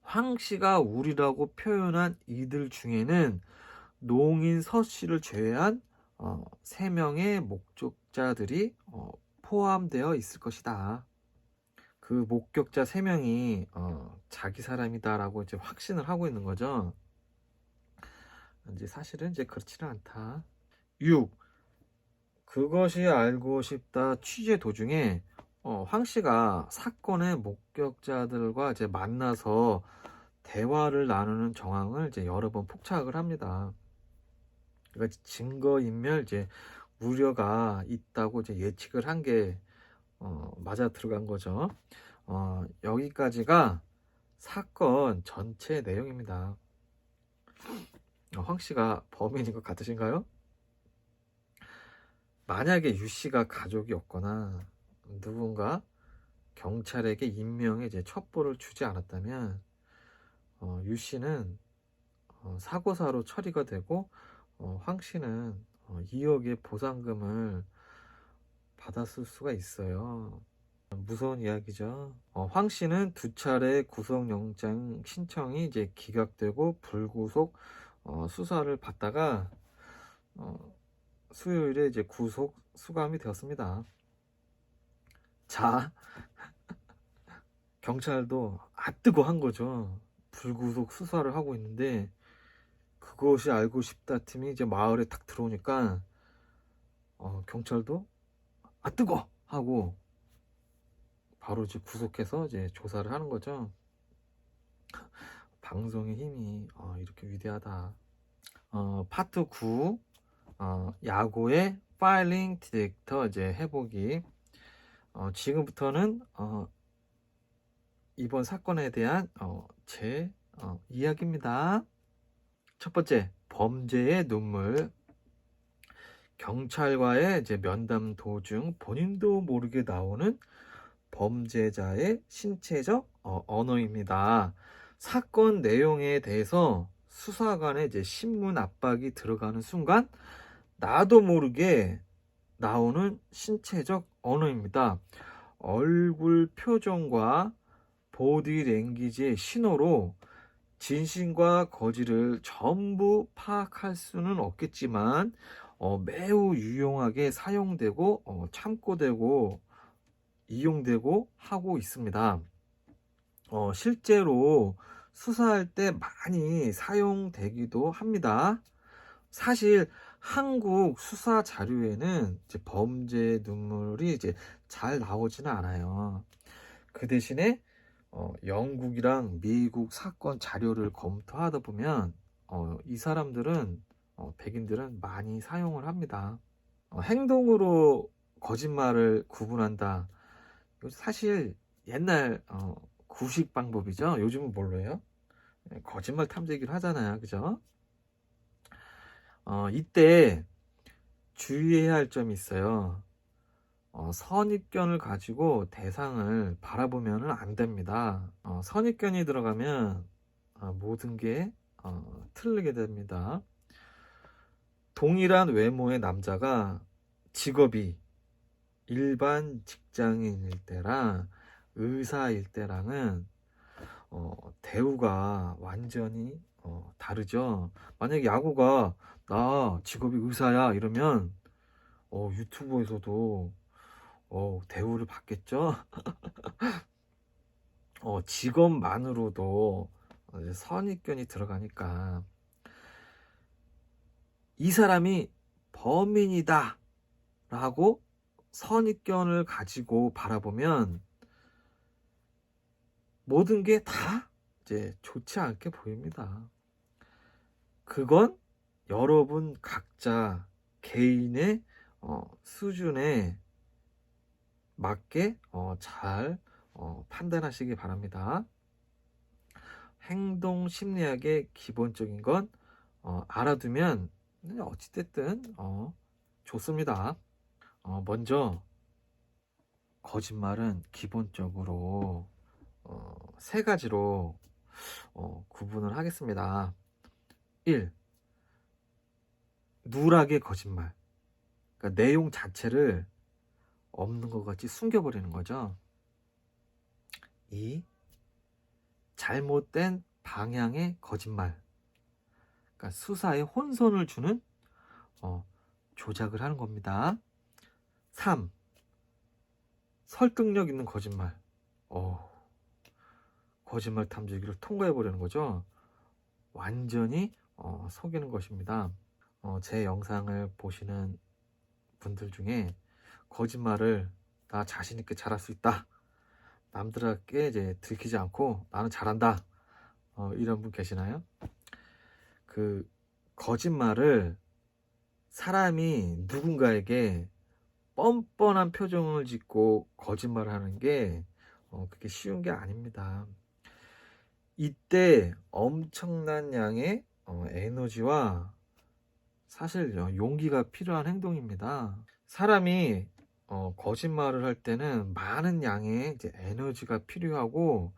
황 씨가 우리라고 표현한 이들 중에는 농인 서 씨를 제외한 3명의 목격자들이 포함되어 있을 것이다. 그 목격자 3명이 자기 사람이다라고 이제 확신을 하고 있는 거죠. 이제 사실은 이제 그렇지는 않다. 6. 그것이 알고 싶다 취재 도중에 황 씨가 사건의 목격자들과 이제 만나서 대화를 나누는 정황을 이제 여러 번 포착을 합니다. 그러니까 증거인멸 이제 우려가 있다고 이제 예측을 한 게 맞아 들어간 거죠. 여기까지가 사건 전체 내용입니다. 황 씨가 범인인 것 같으신가요? 만약에 유 씨가 가족이 없거나 누군가 경찰에게 인명의 이제 첩보를 주지 않았다면 유 씨는 사고사로 처리가 되고 황 씨는 2억의 보상금을 받았을 수가 있어요. 무서운 이야기죠. 황 씨는 2차례 구속영장 신청이 이제 기각되고 불구속 수사를 받다가 수요일에 이제 구속 수감이 되었습니다. 자, 경찰도 뜨고 한 거죠. 불구속 수사를 하고 있는데, 그것이 알고 싶다 팀이 이제 마을에 딱 들어오니까 경찰도 뜨거 하고 바로 이제 구속해서 이제 조사를 하는 거죠. 방송의 힘이 이렇게 위대하다. 파트 9 야구의 파일링 디렉터 이제 해보기. 지금부터는 이번 사건에 대한 제 이야기입니다. 첫 번째, 범죄의 눈물. 경찰과의 이제 면담 도중 본인도 모르게 나오는 범죄자의 신체적 언어입니다. 사건 내용에 대해서 수사관의 이제 신문 압박이 들어가는 순간 나도 모르게 나오는 신체적 언어입니다. 얼굴 표정과 보디 랭귀지의 신호로 진실과 거짓을 전부 파악할 수는 없겠지만 매우 유용하게 사용되고 참고되고 이용되고 하고 있습니다. 실제로 수사할 때 많이 사용되기도 합니다. 사실 한국 수사 자료에는 이제 범죄 눈물이 이제 잘 나오지는 않아요. 그 대신에 영국이랑 미국 사건 자료를 검토하다 보면 이 사람들은 백인들은 많이 사용을 합니다. 행동으로 거짓말을 구분한다. 이거 사실 옛날 구식 방법이죠. 요즘은 뭘로 해요? 거짓말 탐지기를 하잖아요. 그죠? 이때 주의해야 할 점이 있어요. 선입견을 가지고 대상을 바라보면 안 됩니다. 선입견이 들어가면 모든 게 틀리게 됩니다. 동일한 외모의 남자가 직업이 일반 직장인일 때랑 의사일 때랑은 대우가 완전히 다르죠. 만약에 야구가 나 직업이 의사야 이러면 유튜브에서도 대우를 받겠죠. 직업만으로도 이제 선입견이 들어가니까 이 사람이 범인이다 라고 선입견을 가지고 바라보면 모든 게 다 이제 좋지 않게 보입니다. 그건 여러분 각자 개인의 수준에 맞게 잘 판단하시기 바랍니다. 행동 심리학의 기본적인 건 알아두면 어찌됐든 좋습니다. 먼저 거짓말은 기본적으로 세 가지로 구분을 하겠습니다. 1. 누락의 거짓말. 그러니까 내용 자체를 없는 것 같이 숨겨버리는 거죠. 2. 잘못된 방향의 거짓말. 그러니까 수사에 혼선을 주는 조작을 하는 겁니다. 3. 설득력 있는 거짓말. 거짓말 탐지기를 통과해버리는 거죠. 완전히 속이는 것입니다. 제 영상을 보시는 분들 중에 거짓말을 나 자신있게 잘할 수 있다, 남들에게 이제 들키지 않고 나는 잘한다, 이런 분 계시나요? 그 거짓말을 사람이 누군가에게 뻔뻔한 표정을 짓고 거짓말을 하는 게 그게 쉬운 게 아닙니다. 이때 엄청난 양의 에너지와 사실 용기가 필요한 행동입니다. 사람이 거짓말을 할 때는 많은 양의 이제 에너지가 필요하고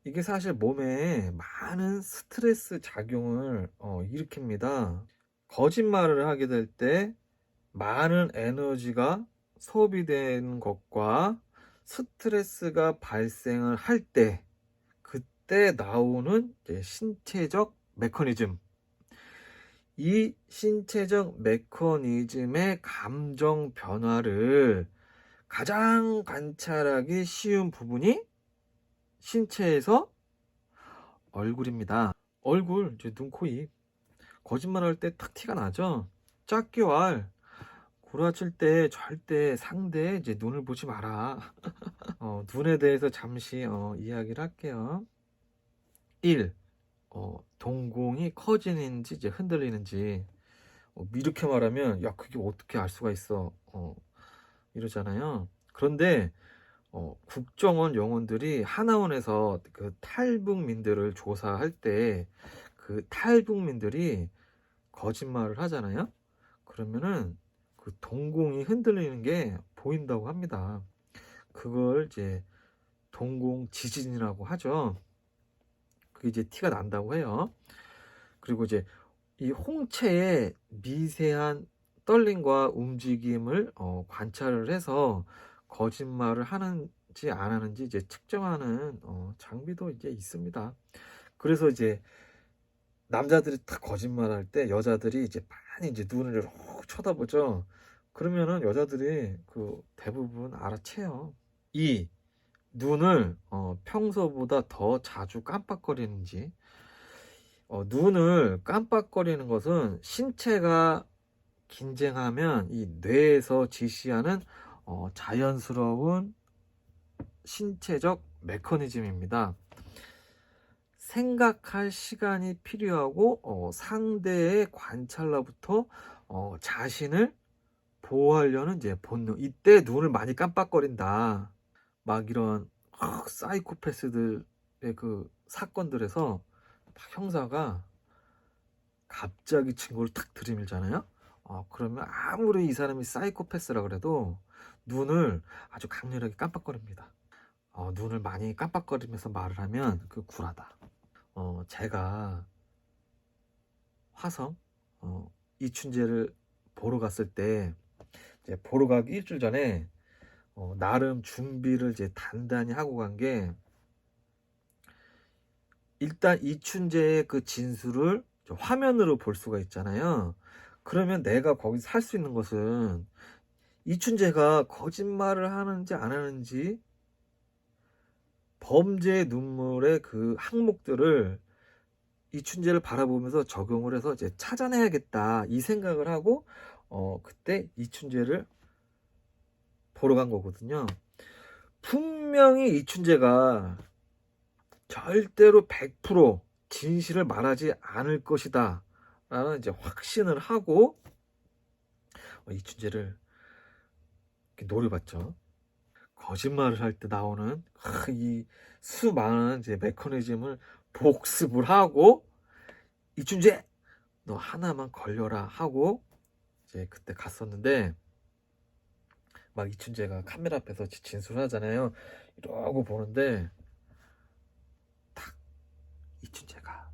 이게 사실 몸에 많은 스트레스 작용을 일으킵니다. 거짓말을 하게 될 때 많은 에너지가 소비되는 것과 스트레스가 발생을 할 때 그때 나오는 이제 신체적 메커니즘, 이 신체적 메커니즘의 감정 변화를 가장 관찰하기 쉬운 부분이 신체에서 얼굴입니다. 얼굴, 이제 눈, 코, 입. 거짓말할 때 탁 티가 나죠. 짝귀왈, 구라칠 때 절대 상대의 이제 눈을 보지 마라. 눈에 대해서 잠시 이야기를 할게요. 1. 동공이 커지는지 이제 흔들리는지. 이렇게 말하면 야 그게 어떻게 알 수가 있어, 이러잖아요. 그런데 국정원 요원들이 하나원에서 그 탈북민들을 조사할 때 그 탈북민들이 거짓말을 하잖아요. 그러면은 그 동공이 흔들리는 게 보인다고 합니다. 그걸 이제 동공 지진이라고 하죠. 그게 이제 티가 난다고 해요. 그리고 이제 이 홍채의 미세한 떨림과 움직임을 관찰을 해서 거짓말을 하는지 안 하는지 이제 측정하는 장비도 이제 있습니다. 그래서 이제 남자들이 다 거짓말할 때 여자들이 이제 많이 이제 눈을 이렇게 쳐다보죠. 그러면은 여자들이 그 대부분 알아채요. 2. 눈을 평소보다 더 자주 깜빡거리는지. 눈을 깜빡거리는 것은 신체가 긴장하면 이 뇌에서 지시하는 자연스러운 신체적 메커니즘입니다. 생각할 시간이 필요하고 상대의 관찰로부터 자신을 보호하려는 이제 본능. 이때 눈을 많이 깜빡거린다. 막 이런 사이코패스들의 그 사건들에서 막 형사가 갑자기 친구를 탁 들이밀잖아요. 그러면 아무리 이 사람이 사이코패스라 그래도 눈을 아주 강렬하게 깜빡거립니다. 눈을 많이 깜빡거리면서 말을 하면 그 굴하다. 제가 화성 이춘재를 보러 갔을 때 이제 보러 가기 일주일 전에 나름 준비를 이제 단단히 하고 간 게 일단 이춘재의 그 진술을 화면으로 볼 수가 있잖아요. 그러면 내가 거기서 할 수 있는 것은 이춘재가 거짓말을 하는지 안 하는지 범죄의 눈물의 그 항목들을 이춘재를 바라보면서 적용을 해서 이제 찾아내야겠다 이 생각을 하고 그때 이춘재를 보러 간 거거든요. 분명히 이춘재가 절대로 100% 진실을 말하지 않을 것이다 라는 이제 확신을 하고 이춘재를 노려봤죠. 거짓말을 할 때 나오는 이 수많은 이제 메커니즘을 복습을 하고 이춘재 너 하나만 걸려라 하고 이제 그때 갔었는데 막 이춘재가 카메라 앞에서 진술하잖아요. 이러고 보는데 딱 이춘재가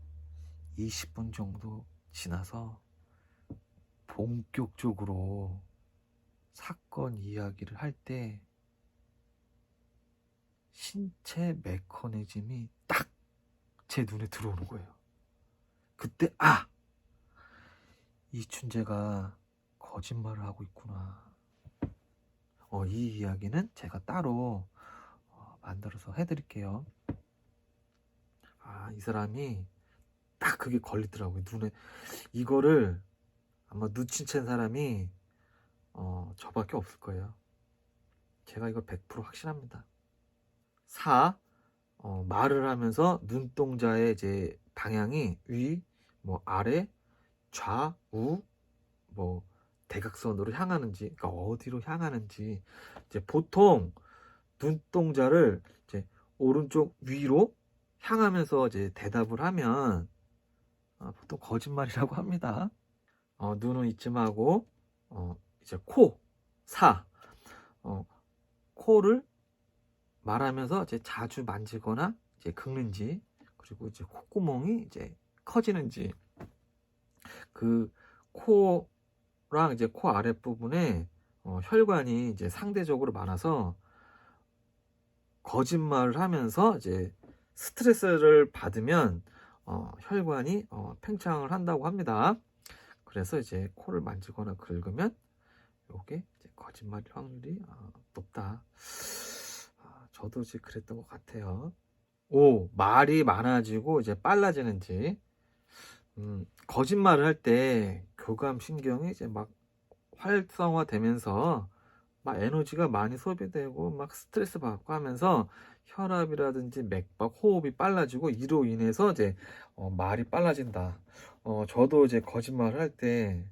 20분 정도 지나서 본격적으로 사건 이야기를 할 때 신체 메커니즘이 딱 제 눈에 들어오는 거예요. 그때 이춘재가 거짓말을 하고 있구나. 이 이야기는 제가 따로 만들어서 해드릴게요. 이 사람이 딱 그게 걸리더라고요. 눈에. 이거를 아마 눈치챈 사람이 저밖에 없을 거예요. 제가 이거 100% 확신합니다. 4. 말을 하면서 눈동자의 이제 방향이 위, 뭐 아래, 좌우, 뭐 대각선으로 향하는지, 그러니까 어디로 향하는지. 이제 보통 눈동자를 이제 오른쪽 위로 향하면서 이제 대답을 하면 보통 거짓말이라고 합니다. 눈은 잊지 말고 이제 코, 4. 코를 말하면서 이제 자주 만지거나 이제 긁는지, 그리고 이제 콧구멍이 이제 커지는지, 그 코랑 이제 코 아랫부분에 혈관이 이제 상대적으로 많아서 거짓말을 하면서 이제 스트레스를 받으면 혈관이 팽창을 한다고 합니다. 그래서 이제 코를 만지거나 긁으면 요게 이제 거짓말일 확률이 높다. 저도 이제 그랬던 것 같아요. 5. 말이 많아지고 이제 빨라지는지. 거짓말을 할 때 교감 신경이 이제 막 활성화되면서 막 에너지가 많이 소비되고 막 스트레스 받고 하면서 혈압이라든지 맥박, 호흡이 빨라지고 이로 인해서 이제 말이 빨라진다. 저도 이제 거짓말을 할 때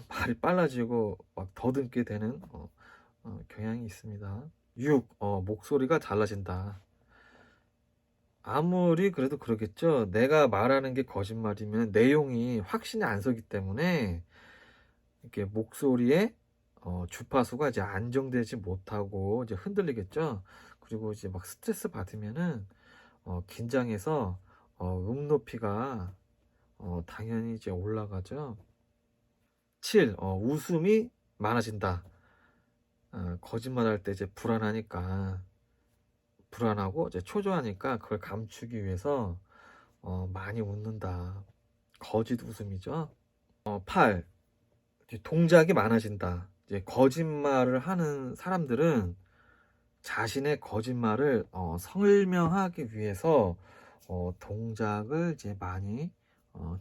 말이 빨라지고 막 더듬게 되는 경향이 있습니다. 6. 목소리가 달라진다. 아무리 그래도 그러겠죠. 내가 말하는 게 거짓말이면 내용이 확신이 안 서기 때문에 이렇게 목소리에 주파수가 이제 안정되지 못하고 이제 흔들리겠죠. 그리고 이제 막 스트레스 받으면은 긴장해서 높이가 당연히 이제 올라가죠. 7. 웃음이 많아진다. 거짓말할 때 이제 불안하고 이제 초조하니까 그걸 감추기 위해서 많이 웃는다. 거짓 웃음이죠. 8. 동작이 많아진다. 이제 거짓말을 하는 사람들은 자신의 거짓말을 설명하기 위해서 동작을 이제 많이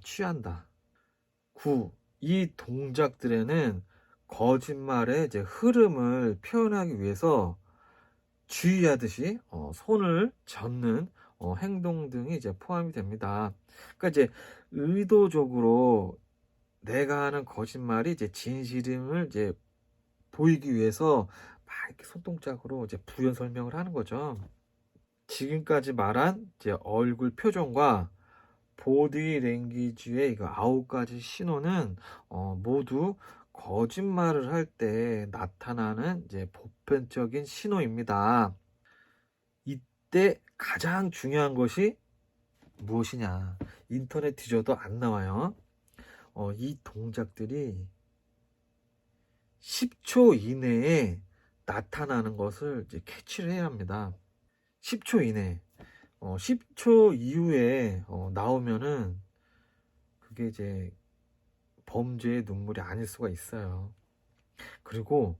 취한다. 9. 이 동작들에는 거짓말의 이제 흐름을 표현하기 위해서 주의하듯이 손을 젓는 행동 등이 이제 포함이 됩니다. 그러니까 이제 의도적으로 내가 하는 거짓말이 이제 진실임을 이제 보이기 위해서 막 이렇게 손동작으로 이제 부연 설명을 하는 거죠. 지금까지 말한 이제 얼굴 표정과 보디 랭귀지의 이거 9가지 신호는 모두 거짓말을 할 때 나타나는 이제 보편적인 신호입니다. 이때 가장 중요한 것이 무엇이냐? 인터넷 뒤져도 안 나와요. 이 동작들이 10초 이내에 나타나는 것을 이제 캐치를 해야 합니다. 10초 이내. 10초 이후에 나오면은 그게 이제 범죄의 눈물이 아닐 수가 있어요. 그리고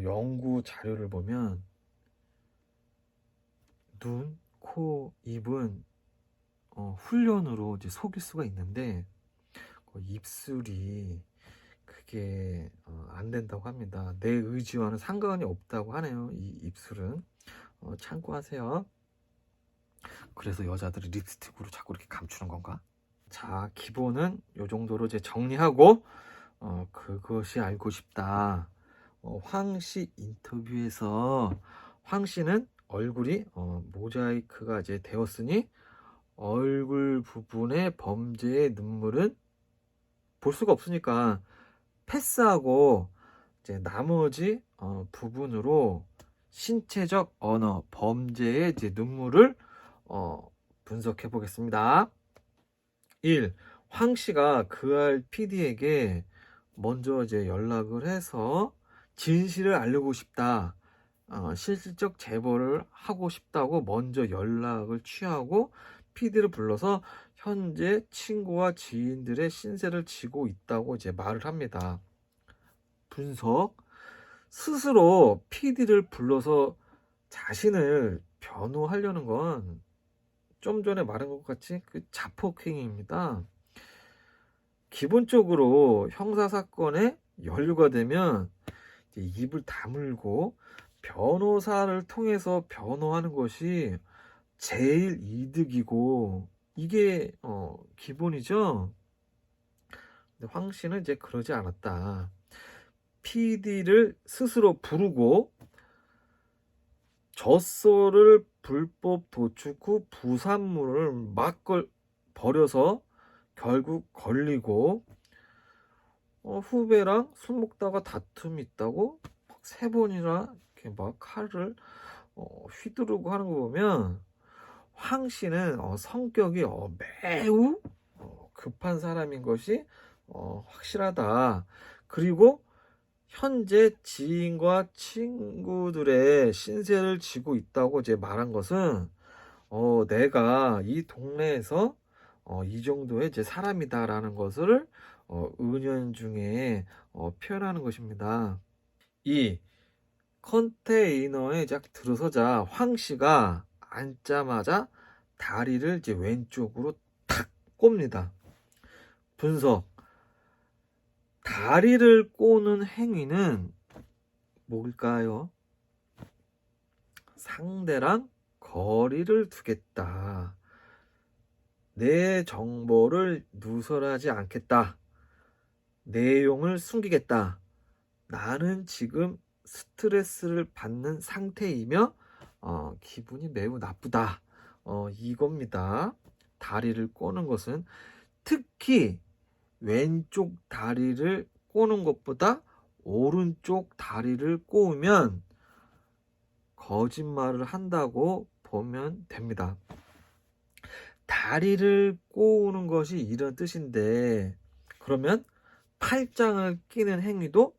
연구 자료를 보면 눈, 코, 입은 훈련으로 이제 속일 수가 있는데 입술이 그게 안 된다고 합니다. 내 의지와는 상관이 없다고 하네요. 이 입술은 참고하세요. 그래서 여자들이 립스틱으로 자꾸 이렇게 감추는 건가? 자, 기본은 요 정도로 이제 정리하고 그것이 알고 싶다. 황씨 인터뷰에서 황씨는 얼굴이 모자이크가 이제 되었으니 얼굴 부분의 범죄의 눈물은 볼 수가 없으니까 패스하고 이제 나머지 부분으로 신체적 언어 범죄의 이제 눈물을 분석해 보겠습니다. 1. 황 씨가 그알 PD에게 먼저 이제 연락을 해서 진실을 알고 싶다. 실질적 제보를 하고 싶다고 먼저 연락을 취하고 PD를 불러서 현재 친구와 지인들의 신세를 지고 있다고 이제 말을 합니다. 분석. 스스로 PD를 불러서 자신을 변호하려는 건 좀 전에 말한 것 같이 그 자폭행위입니다. 기본적으로 형사사건에 연루가 되면 이제 입을 다물고 변호사를 통해서 변호하는 것이 제일 이득이고 이게 기본이죠. 근데 황 씨는 이제 그러지 않았다. PD를 스스로 부르고 젖소를 불법 도축 후 부산물을 막 버려서 결국 걸리고 후배랑 술 먹다가 다툼이 있다고 막 3번이나 이렇게 막 칼을 휘두르고 하는 거 보면 황 씨는 성격이 매우 급한 사람인 것이 확실하다. 그리고 현재 지인과 친구들의 신세를 지고 있다고 이제 말한 것은 내가 이 동네에서 이 정도의 이제 사람이다라는 것을 은연중에 표현하는 것입니다. 2. 컨테이너에 쫙 들어서자 황 씨가 앉자마자 다리를 이제 왼쪽으로 탁 꼽니다. 분석. 다리를 꼬는 행위는 뭘까요? 상대랑 거리를 두겠다. 내 정보를 누설하지 않겠다. 내용을 숨기겠다. 나는 지금 스트레스를 받는 상태이며 기분이 매우 나쁘다. 이겁니다. 다리를 꼬는 것은 특히 왼쪽 다리를 꼬는 것보다 오른쪽 다리를 꼬으면 거짓말을 한다고 보면 됩니다. 다리를 꼬우는 것이 이런 뜻인데 그러면 팔짱을 끼는 행위도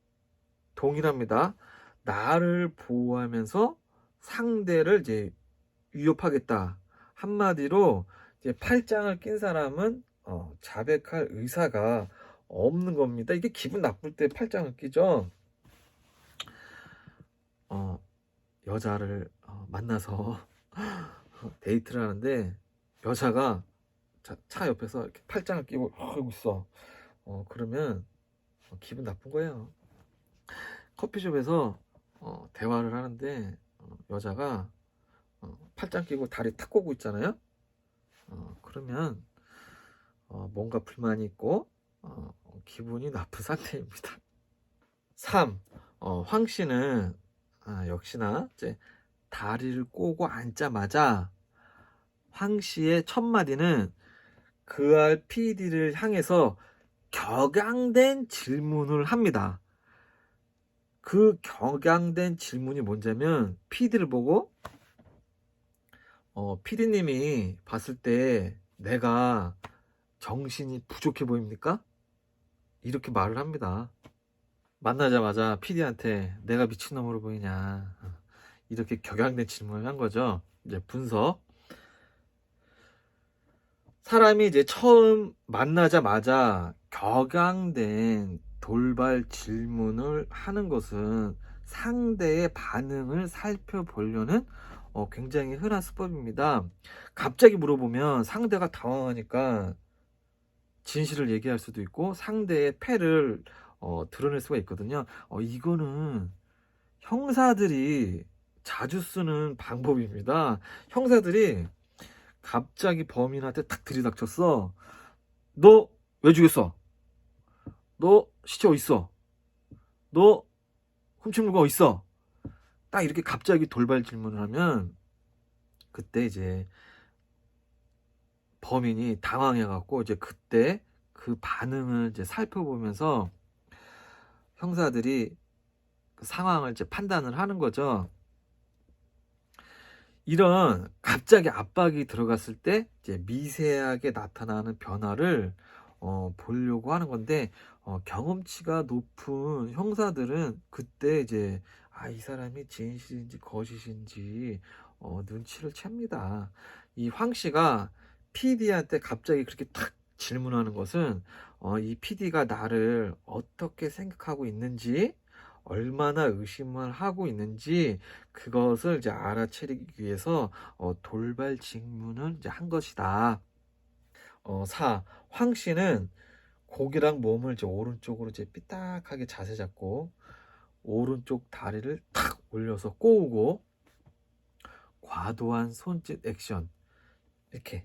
동일합니다. 나를 보호하면서 상대를 이제 위협하겠다. 한마디로 이제 팔짱을 낀 사람은 자백할 의사가 없는 겁니다. 이게 기분 나쁠 때 팔짱을 끼죠. 여자를 만나서 데이트를 하는데 여자가 차 옆에서 이렇게 팔짱을 끼고 이러고 있어. 그러면 기분 나쁜 거예요. 커피숍에서 대화를 하는데 여자가 팔짱 끼고 다리 탁 꼬고 있잖아요. 그러면 뭔가 불만이 있고 기분이 나쁜 상태입니다. 3. 황 씨는 역시나 이제 다리를 꼬고 앉자마자 황 씨의 첫 마디는 그알 PD를 향해서 격양된 질문을 합니다. 그 격양된 질문이 뭔냐면 PD를 보고 PD님이 봤을 때 내가 정신이 부족해 보입니까? 이렇게 말을 합니다. 만나자마자 PD한테 내가 미친놈으로 보이냐 이렇게 격양된 질문을 한 거죠. 이제 분석. 사람이 이제 처음 만나자마자 격앙된 돌발 질문을 하는 것은 상대의 반응을 살펴보려는 굉장히 흔한 수법입니다. 갑자기 물어보면 상대가 당황하니까 진실을 얘기할 수도 있고 상대의 패를 드러낼 수가 있거든요. 이거는 형사들이 자주 쓰는 방법입니다. 형사들이 갑자기 범인한테 탁 들이닥쳤어. 너 왜 죽였어? 너 시체 어딨어? 너 훔친 물건 어딨어? 딱 이렇게 갑자기 돌발 질문을 하면 그때 이제 범인이 당황해갖고 이제 그때 그 반응을 이제 살펴보면서 형사들이 그 상황을 이제 판단을 하는 거죠. 이런 갑자기 압박이 들어갔을 때 이제 미세하게 나타나는 변화를 보려고 하는 건데 경험치가 높은 형사들은 그때 이제 이 사람이 진실인지 거짓인지 눈치를 챕니다. 이 황 씨가 PD한테 갑자기 그렇게 탁 질문하는 것은 이 PD가 나를 어떻게 생각하고 있는지 얼마나 의심을 하고 있는지 그것을 이제 알아채리기 위해서 돌발 질문을 이제 한 것이다. 4. 황 씨는 고기랑 몸을 이제 오른쪽으로 이제 삐딱하게 자세 잡고 오른쪽 다리를 탁 올려서 꼬우고 과도한 손짓 액션 이렇게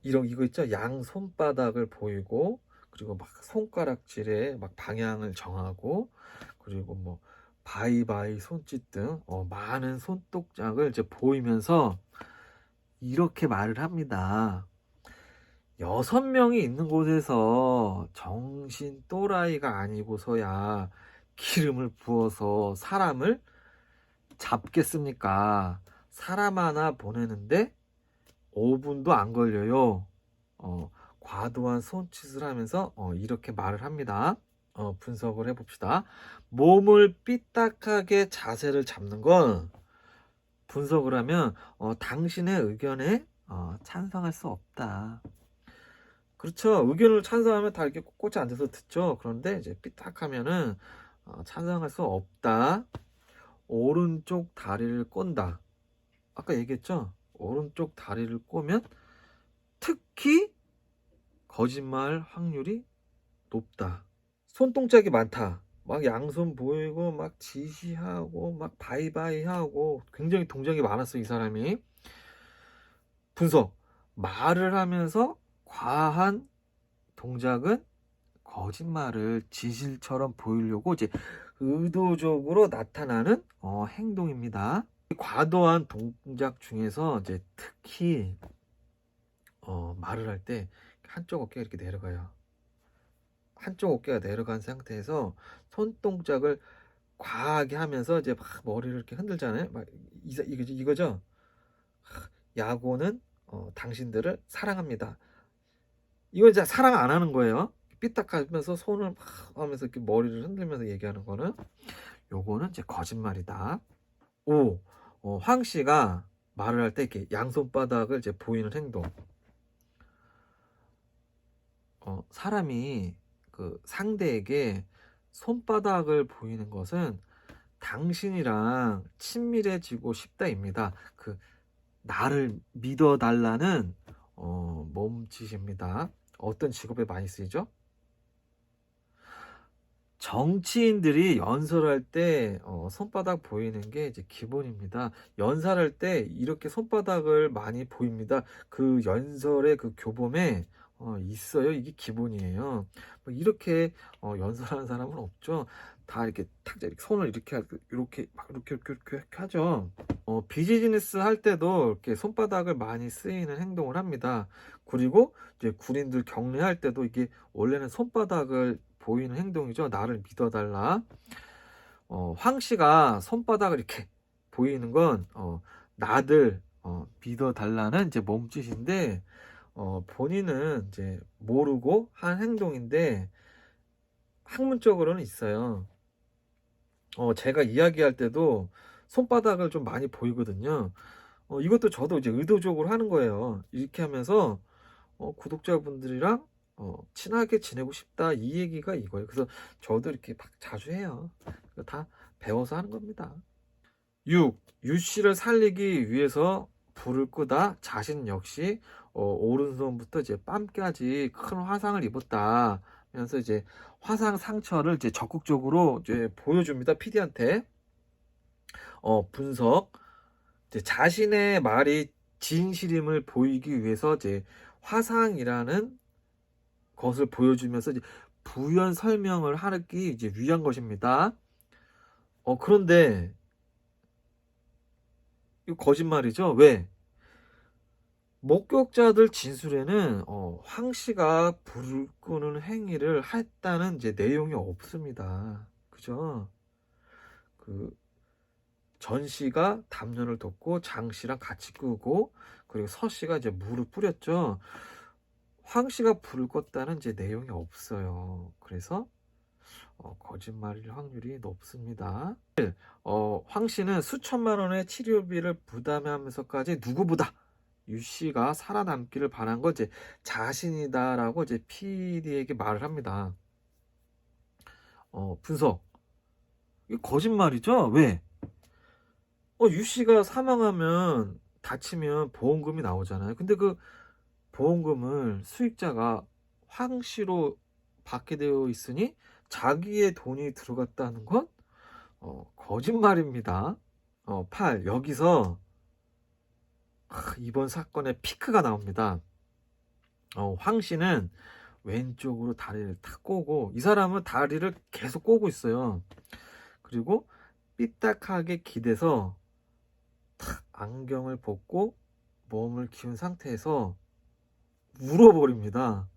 이거 있죠? 양 손바닥을 보이고 그리고 막 손가락질에 막 방향을 정하고 그리고 뭐 바이바이 손짓 등 많은 손동작을 이제 보이면서 이렇게 말을 합니다. 6명이 있는 곳에서 정신 또라이가 아니고서야 기름을 부어서 사람을 잡겠습니까? 사람 하나 보내는데 5분도 안 걸려요. 과도한 손짓을 하면서 이렇게 말을 합니다. 분석을 해봅시다. 몸을 삐딱하게 자세를 잡는 건 분석을 하면 당신의 의견에 찬성할 수 없다. 그렇죠. 의견을 찬성하면 다 이렇게 꼿꼿이 앉아서 듣죠. 그런데 이제 삐딱하면은 찬성할 수 없다. 오른쪽 다리를 꼰다. 아까 얘기했죠. 오른쪽 다리를 꼬면 특히 거짓말 확률이 높다. 손동작이 많다. 막 양손 보이고 막 지시하고 막 바이바이 하고 굉장히 동작이 많았어 이 사람이. 분석. 말을 하면서 과한 동작은 거짓말을 진실처럼 보이려고 이제 의도적으로 나타나는 행동입니다. 과도한 동작 중에서 이제 특히 말을 할 때 한쪽 어깨가 이렇게 내려가요. 한쪽 어깨가 내려간 상태에서 손동작을 과하게 하면서 이제 막 머리를 이렇게 흔들잖아요. 막 이거죠. 야고는 당신들을 사랑합니다. 이건 이제 사랑 안 하는 거예요. 삐딱하면서 손을 막 하면서 이렇게 머리를 흔들면서 얘기하는 거는 요거는 이제 거짓말이다. 5. 황 씨가 말을 할 때 이렇게 양손바닥을 이제 보이는 행동. 사람이 그 상대에게 손바닥을 보이는 것은 당신이랑 친밀해지고 싶다입니다. 그 나를 믿어달라는 몸짓입니다. 어떤 직업에 많이 쓰이죠? 정치인들이 연설할 때 손바닥 보이는 게 이제 기본입니다. 연설할 때 이렇게 손바닥을 많이 보입니다. 그 연설의 그 교범에 있어요. 이게 기본이에요. 뭐 이렇게 연설하는 사람은 없죠. 다 이렇게 탁 이렇게 손을 이렇게 막 이렇게 하죠. 비즈니스 할 때도 이렇게 손바닥을 많이 쓰이는 행동을 합니다. 그리고 이제 군인들 격려할 때도 이게 원래는 손바닥을 보이는 행동이죠. 나를 믿어달라. 황 씨가 손바닥을 이렇게 보이는 건 나들 믿어달라는 이제 몸짓인데 본인은 이제 모르고 한 행동인데 학문적으로는 있어요. 제가 이야기할 때도 손바닥을 좀 많이 보이거든요. 이것도 저도 이제 의도적으로 하는 거예요. 이렇게 하면서 구독자분들이랑 친하게 지내고 싶다, 이 얘기가 이거예요. 그래서 저도 이렇게 막 자주 해요. 이거 다 배워서 하는 겁니다. 6. 유씨를 살리기 위해서 불을 끄다 자신 역시 오른손부터 이제 뺨까지 큰 화상을 입었다. 하면서 이제 화상 상처를 이제 적극적으로 이제 보여줍니다. PD한테. 분석. 이제 자신의 말이 진실임을 보이기 위해서 이제 화상이라는 것을 보여주면서 이제 부연 설명을 하기 이제 위한 것입니다. 그런데 이거 거짓말이죠. 왜? 목격자들 진술에는 황 씨가 불을 끄는 행위를 했다는 이제 내용이 없습니다. 그죠? 전 씨가 담요를 덮고 장 씨랑 같이 끄고, 그리고 서 씨가 이제 물을 뿌렸죠. 황 씨가 불을 껐다는 이제 내용이 없어요. 그래서 거짓말일 확률이 높습니다. 황 씨는 수천만 원의 치료비를 부담하면서까지 누구보다 유 씨가 살아남기를 바란 건 이제 자신이다라고 이제 PD에게 말을 합니다. 분석. 이거 거짓말이죠? 왜? 유 씨가 사망하면, 다치면 보험금이 나오잖아요. 근데 그 보험금을 수익자가 황 씨로 받게 되어 있으니 자기의 돈이 들어갔다는 건 거짓말입니다. 8. 여기서 이번 사건의 피크가 나옵니다. 황 씨는 왼쪽으로 다리를 탁 꼬고, 이 사람은 다리를 계속 꼬고 있어요. 그리고 삐딱하게 기대서 탁 안경을 벗고 몸을 기운 상태에서 울어버립니다.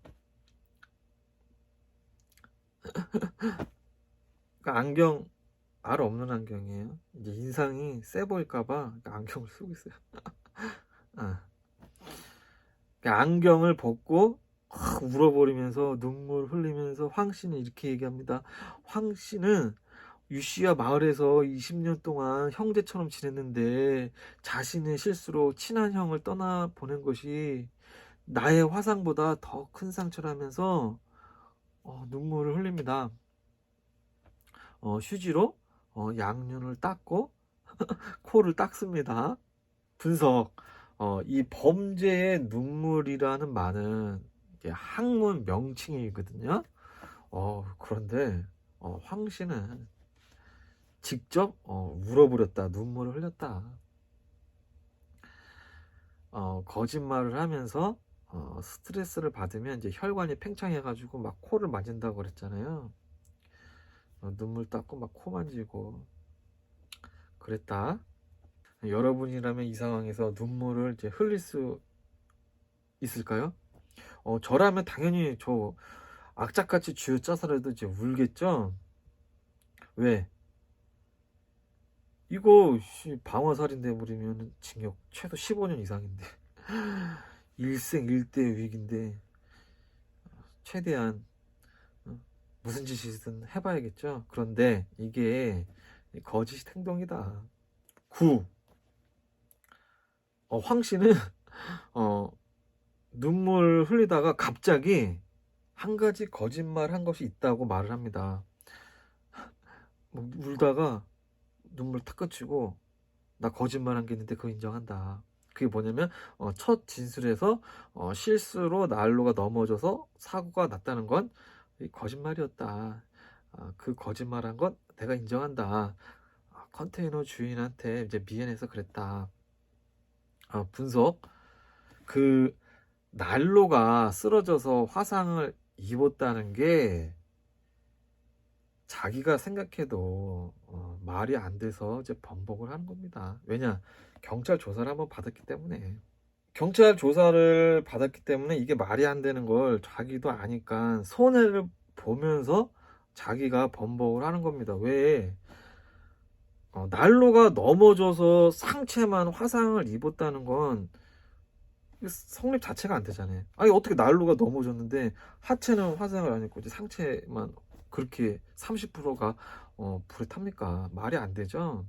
그러니까 안경, 알 없는 안경이에요. 이제 인상이 세 보일까봐 안경을 쓰고 있어요. 그러니까 안경을 벗고 울어버리면서 눈물 흘리면서 황 씨는 이렇게 얘기합니다. 황 씨는 유 씨와 마을에서 20년 동안 형제처럼 지냈는데 자신의 실수로 친한 형을 떠나 보낸 것이 나의 화상보다 더 큰 상처라면서 눈물을 흘립니다. 휴지로 양눈을 닦고 코를 닦습니다. 분석. 이 범죄의 눈물이라는 말은 이게 학문 명칭이거든요. 그런데 황 씨는 직접 울어버렸다, 눈물을 흘렸다. 거짓말을 하면서 스트레스를 받으면 이제 혈관이 팽창해가지고 막 코를 만진다고 그랬잖아요. 눈물 닦고 막 코 만지고 그랬다. 여러분이라면 이 상황에서 눈물을 이제 흘릴 수 있을까요? 저라면 당연히 저 악착같이 쥐어짜서라도 이제 울겠죠. 왜? 이거 방화살인 돼버리면 징역 최소 15년 이상인데 일생일대 위기인데 최대한 무슨 짓이든 해봐야겠죠. 그런데 이게 거짓 행동이다. 9. 황 씨는 눈물 흘리다가 갑자기 한 가지 거짓말 한 것이 있다고 말을 합니다. 울다가 눈물 탁 그치고 나 거짓말 한 게 있는데 그거 인정한다. 그게 뭐냐면 첫 진술에서 실수로 난로가 넘어져서 사고가 났다는 건 거짓말이었다. 그 거짓말한 건 내가 인정한다. 컨테이너 주인한테 이제 미안해서 그랬다. 분석. 그 난로가 쓰러져서 화상을 입었다는 게 자기가 생각해도 말이 안 돼서 이제 번복을 하는 겁니다. 왜냐? 경찰 조사를 한번 받았기 때문에. 경찰 조사를 받았기 때문에 이게 말이 안 되는 걸 자기도 아니까 손해를 보면서 자기가 번복을 하는 겁니다. 왜? 난로가 넘어져서 상체만 화상을 입었다는 건 성립 자체가 안 되잖아요. 아니 어떻게 난로가 넘어졌는데 하체는 화상을 안 입고 이제 상체만 그렇게 30%가 불에 탑니까? 말이 안 되죠.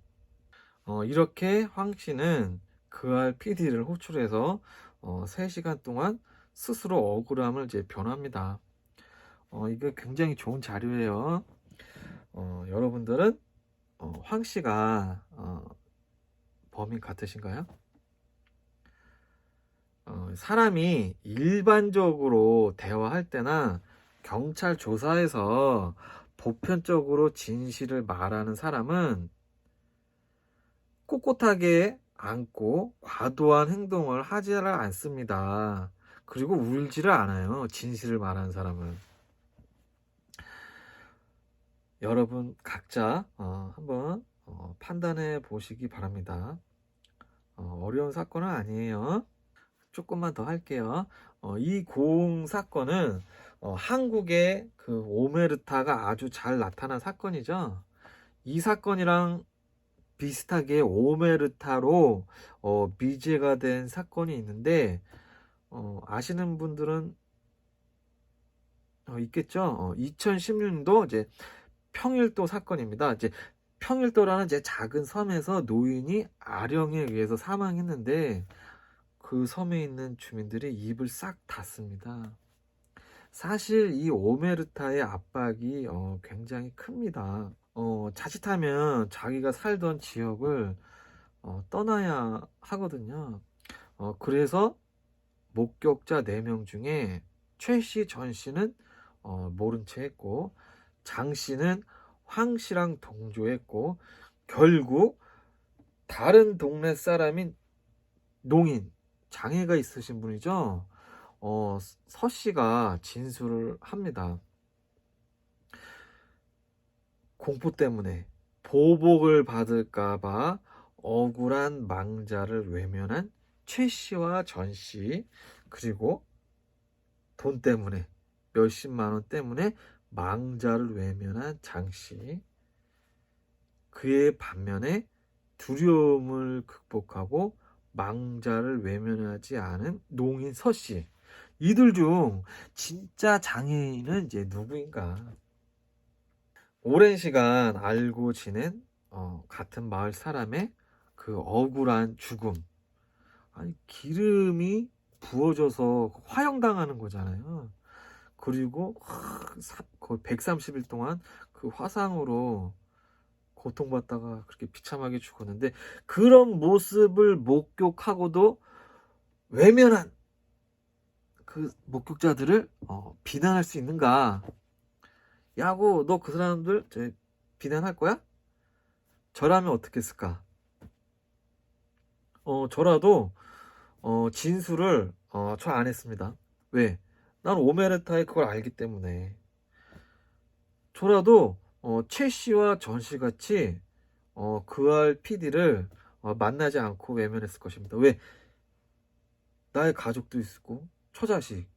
이렇게 황 씨는 그할 PD를 호출해서 3시간 동안 스스로 억울함을 이제 변호합니다. 이게 굉장히 좋은 자료예요. 여러분들은 황 씨가 범인 같으신가요? 사람이 일반적으로 대화할 때나 경찰 조사에서 보편적으로 진실을 말하는 사람은 꼿꼿하게 앉고 과도한 행동을 하지를 않습니다. 그리고 울지를 않아요. 진실을 말하는 사람은. 여러분 각자 한번 판단해 보시기 바랍니다. 어려운 사건은 아니에요. 조금만 더 할게요. 이 고흥 사건은 한국의 그 오메르타가 아주 잘 나타난 사건이죠. 이 사건이랑 비슷하게 오메르타로 미제가 된 사건이 있는데 아시는 분들은 있겠죠. 2016년도 이제 평일도 사건입니다. 이제 평일도라는 이제 작은 섬에서 노인이 아령에 의해서 사망했는데 그 섬에 있는 주민들이 입을 싹 닫습니다. 사실 이 오메르타의 압박이 굉장히 큽니다. 자칫하면 자기가 살던 지역을 떠나야 하거든요. 그래서 목격자 4명 중에 최 씨, 전 씨는 모른 채 했고, 장 씨는 황 씨랑 동조했고, 결국 다른 동네 사람인 농인, 장애가 있으신 분이죠. 서 씨가 진술을 합니다. 공포 때문에 보복을 받을까봐 억울한 망자를 외면한 최 씨와 전 씨, 그리고 돈 때문에 몇십만 원 때문에 망자를 외면한 장 씨, 그의 반면에 두려움을 극복하고 망자를 외면하지 않은 농인 서 씨. 이들 중 진짜 장애인은 이제 누구인가? 오랜 시간 알고 지낸 같은 마을 사람의 그 억울한 죽음. 아니, 기름이 부어져서 화형당하는 거잖아요. 그리고 거의 130일 동안 그 화상으로 고통받다가 그렇게 비참하게 죽었는데, 그런 모습을 목격하고도 외면한 그 목격자들을 비난할 수 있는가? 야구, 너 그 사람들 비난할 거야? 저라면 어떻게 했을까? 저라도 진술을 저 안 했습니다. 왜? 난 오메르타의 그걸 알기 때문에. 저라도 최 씨와 전 씨 같이 그할 PD를 만나지 않고 외면했을 것입니다. 왜? 나의 가족도 있고 처자식,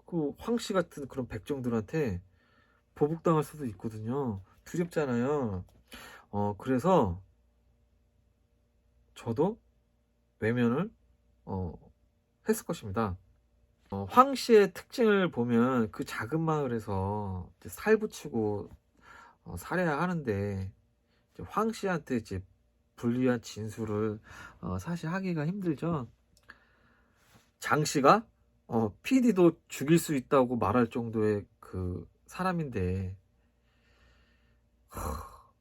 그 황 씨 같은 그런 백정들한테 보복당할 수도 있거든요. 두렵잖아요. 그래서 저도 외면을 했을 것입니다. 황 씨의 특징을 보면 그 작은 마을에서 이제 살붙이고 살해야 하는데, 이제 황 씨한테 이제 불리한 진술을 사실 하기가 힘들죠. 장 씨가 PD도 죽일 수 있다고 말할 정도의 그 사람인데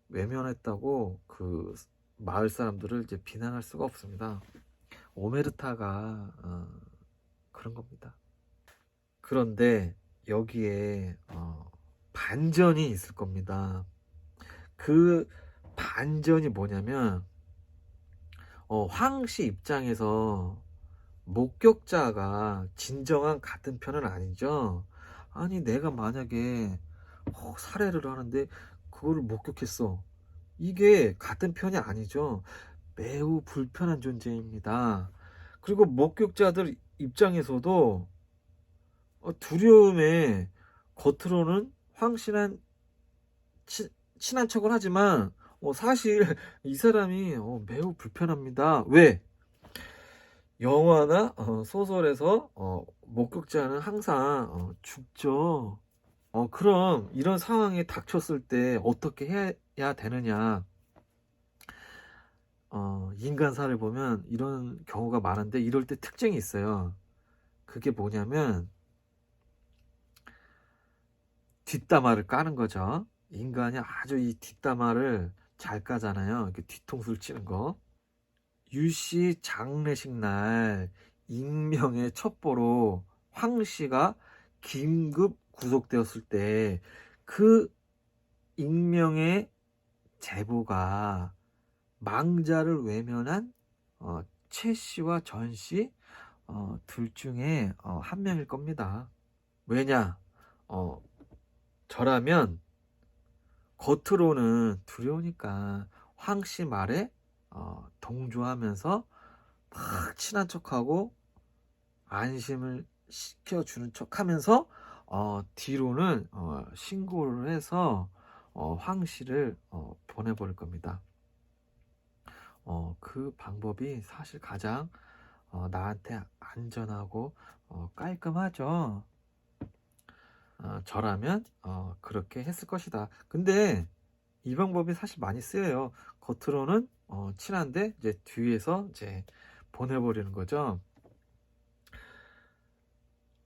외면했다고 그 마을 사람들을 이제 비난할 수가 없습니다. 오메르타가 그런 겁니다. 그런데 여기에 반전이 있을 겁니다. 그 반전이 뭐냐면 황 씨 입장에서 목격자가 진정한 같은 편은 아니죠. 아니, 내가 만약에 살해를 하는데 그거를 목격했어. 이게 같은 편이 아니죠. 매우 불편한 존재입니다. 그리고 목격자들 입장에서도 두려움에 겉으로는 황실한 친한 척을 하지만 사실 이 사람이 매우 불편합니다. 왜? 영화나 소설에서 목격자는 항상 죽죠. 그럼 이런 상황에 닥쳤을 때 어떻게 해야 되느냐? 인간사를 보면 이런 경우가 많은데 이럴 때 특징이 있어요. 그게 뭐냐면 뒷담화를 까는 거죠. 인간이 아주 이 뒷담화를 잘 까잖아요. 이렇게 뒤통수를 치는 거. 유씨 장례식 날 익명의 첩보로 황 씨가 긴급 구속되었을 때 그 익명의 제보가 망자를 외면한 최 씨와 전 씨 둘 중에 한 명일 겁니다. 왜냐? 저라면 겉으로는 두려우니까 황 씨 말에 동조하면서 막 친한 척하고 안심을 시켜주는 척하면서 뒤로는 신고를 해서 황 씨를 보내버릴 겁니다. 그 방법이 사실 가장 나한테 안전하고 깔끔하죠. 저라면 그렇게 했을 것이다. 근데 이 방법이 사실 많이 쓰여요. 겉으로는 친한데 이제 뒤에서 이제 보내버리는 거죠.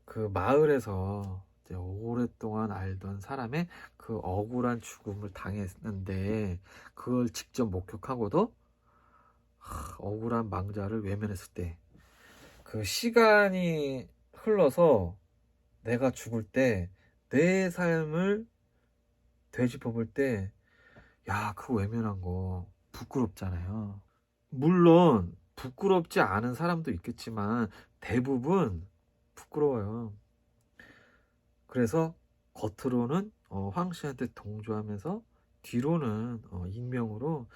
그 마을에서 이제 오랫동안 알던 사람의 그 억울한 죽음을 당했는데 그걸 직접 목격하고도 억울한 망자를 외면했을 때 그 시간이 흘러서 내가 죽을 때 내 삶을 되짚어 볼 때 야, 그 외면한 거 부끄럽잖아요. 물론 부끄럽지 않은 사람도 있겠지만 대부분 부끄러워요. 그래서 겉으로는 황 씨한테 동조하면서 뒤로는 익명으로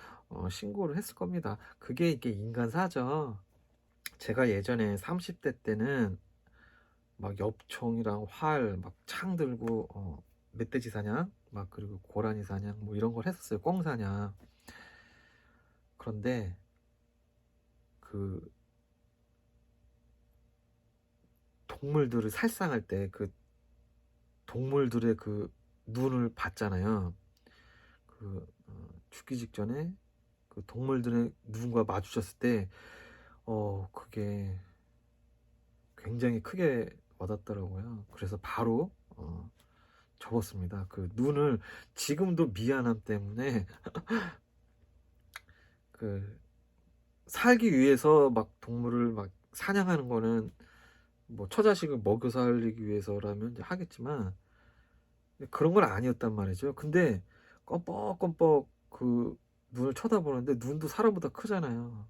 신고를 했을 겁니다. 그게 이게 인간사죠. 제가 예전에 30대 때는 막 엽총이랑 활, 막 창 들고 멧돼지 사냥, 막 그리고 고라니 사냥 뭐 이런 걸 했었어요. 꿩 사냥. 그런데 그 동물들을 살상할 때 그 동물들의 그 눈을 봤잖아요. 그 죽기 직전에 그 동물들의 눈과 마주쳤을 때 그게 굉장히 크게 와닿더라고요. 그래서 바로 접었습니다. 그 눈을 지금도 미안함 때문에 그 살기 위해서 막 동물을 막 사냥하는 거는 뭐 처자식을 먹여 살리기 위해서라면 이제 하겠지만 그런 건 아니었단 말이죠. 근데 껌뻑껌뻑 그 눈을 쳐다보는데 눈도 사람보다 크잖아요.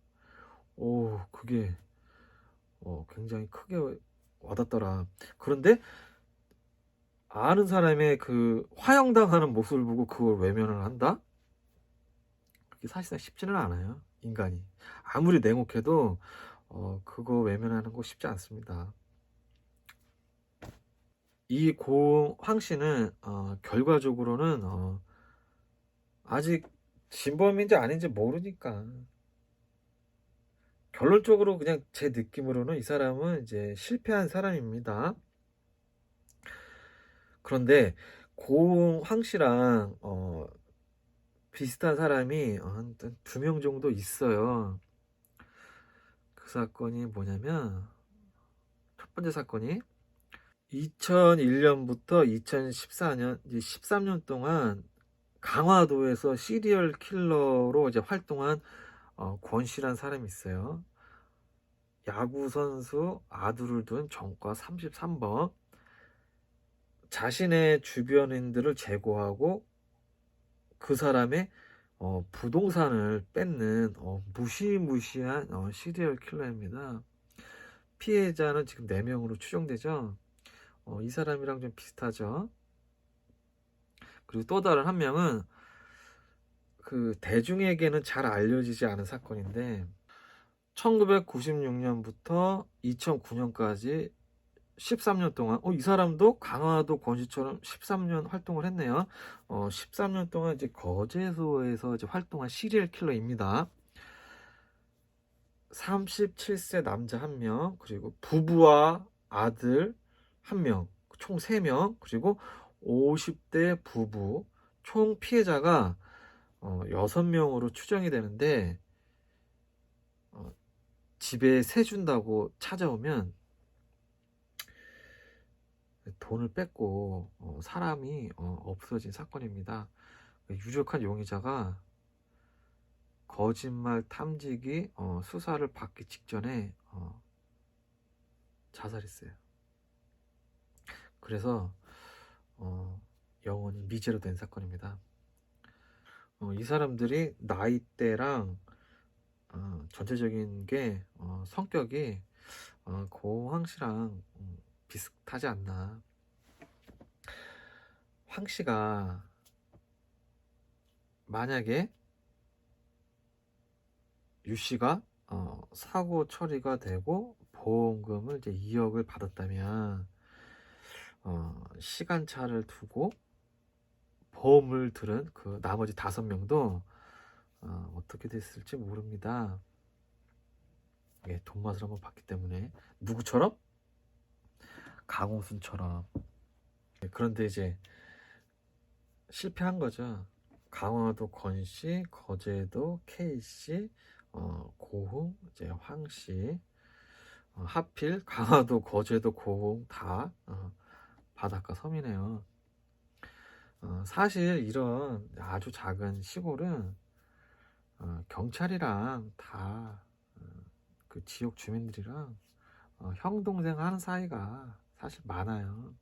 오, 그게 굉장히 크게 와닿더라. 그런데 아는 사람의 그 화형당하는 모습을 보고 그걸 외면을 한다? 그게 사실상 쉽지는 않아요. 인간이 아무리 냉혹해도 그거 외면하는 거 쉽지 않습니다. 이 고 황 씨는 결과적으로는 아직 진범인지 아닌지 모르니까 결론적으로 그냥 제 느낌으로는 이 사람은 이제 실패한 사람입니다. 그런데 고 황 씨랑 비슷한 사람이 한 2명 정도 있어요. 그 사건이 뭐냐면 첫 번째 사건이 2001년부터 2014년 이제 13년 동안 강화도에서 시리얼 킬러로 이제 활동한 권 씨란 사람이 있어요. 야구 선수 아들을 둔 정과 33번. 자신의 주변인들을 제거하고 그 사람의 부동산을 뺏는 무시무시한 시리얼 킬러입니다. 피해자는 지금 4명으로 추정되죠. 이 사람이랑 좀 비슷하죠. 그리고 또 다른 한 명은 그 대중에게는 잘 알려지지 않은 사건인데 1996년부터 2009년까지 13년 동안 이 사람도 강화도 권씨처럼 13년 활동을 했네요. 13년 동안 이제 거제소에서 이제 활동한 시리얼 킬러입니다. 37세 남자 1명, 그리고 부부와 아들 1명, 총 3명, 그리고 50대 부부, 총 피해자가 6명으로 추정이 되는데 집에 세 준다고 찾아오면 돈을 뺏고 사람이 없어진 사건입니다. 유력한 용의자가 거짓말 탐지기 수사를 받기 직전에 자살했어요. 그래서 영원히 미제로 된 사건입니다. 이 사람들이 나이대랑 전체적인 게 성격이 고황 씨랑 비슷하지 않나. 황 씨가 만약에 유 씨가 사고 처리가 되고 보험금을 이제 2억을 받았다면 시간차를 두고 보험을 들은 그 나머지 5명도 어떻게 됐을지 모릅니다. 예, 돈맛을 한번 봤기 때문에. 누구처럼? 강호순처럼. 예, 그런데 이제 실패한 거죠. 강화도 권씨, 거제도 K씨, 고흥, 이제 황씨, 하필 강화도, 거제도, 고흥 다 바닷가 섬이네요. 사실 이런 아주 작은 시골은 경찰이랑 다 그 지역 주민들이랑 형 동생 하는 사이가 사실 많아요.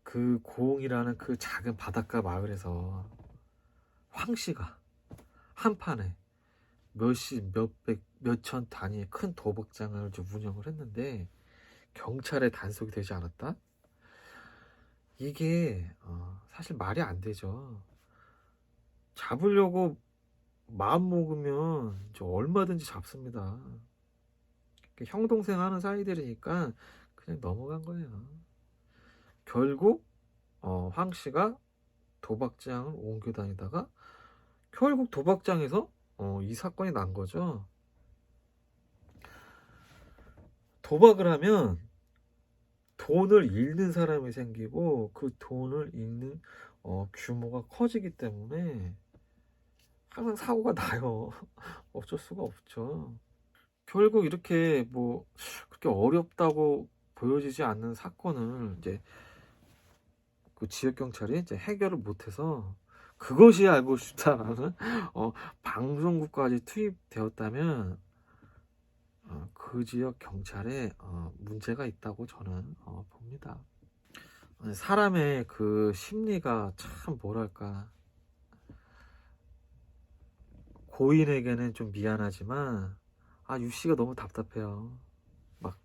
그 고흥이라는 그 작은 바닷가 마을에서 황 씨가 한 판에 몇십, 몇백, 몇천 단위의 큰 도박장을 운영을 했는데 경찰의 단속이 되지 않았다? 이게 사실 말이 안 되죠. 잡으려고 마음 먹으면 이제 얼마든지 잡습니다. 형 동생 하는 사이들이니까 그냥 넘어간 거예요. 결국 황 씨가 도박장을 옮겨 다니다가 결국 도박장에서 이 사건이 난 거죠. 도박을 하면 돈을 잃는 사람이 생기고 그 돈을 잃는 규모가 커지기 때문에 항상 사고가 나요. 어쩔 수가 없죠. 결국 이렇게 뭐 그렇게 어렵다고 보여지지 않는 사건을 이제 그 지역 경찰이 이제 해결을 못해서 그것이 알고 싶다라는 방송국까지 투입되었다면 그 지역 경찰에 문제가 있다고 저는 봅니다. 사람의 그 심리가 참 뭐랄까, 고인에게는 좀 미안하지만 유 씨가 너무 답답해요. 막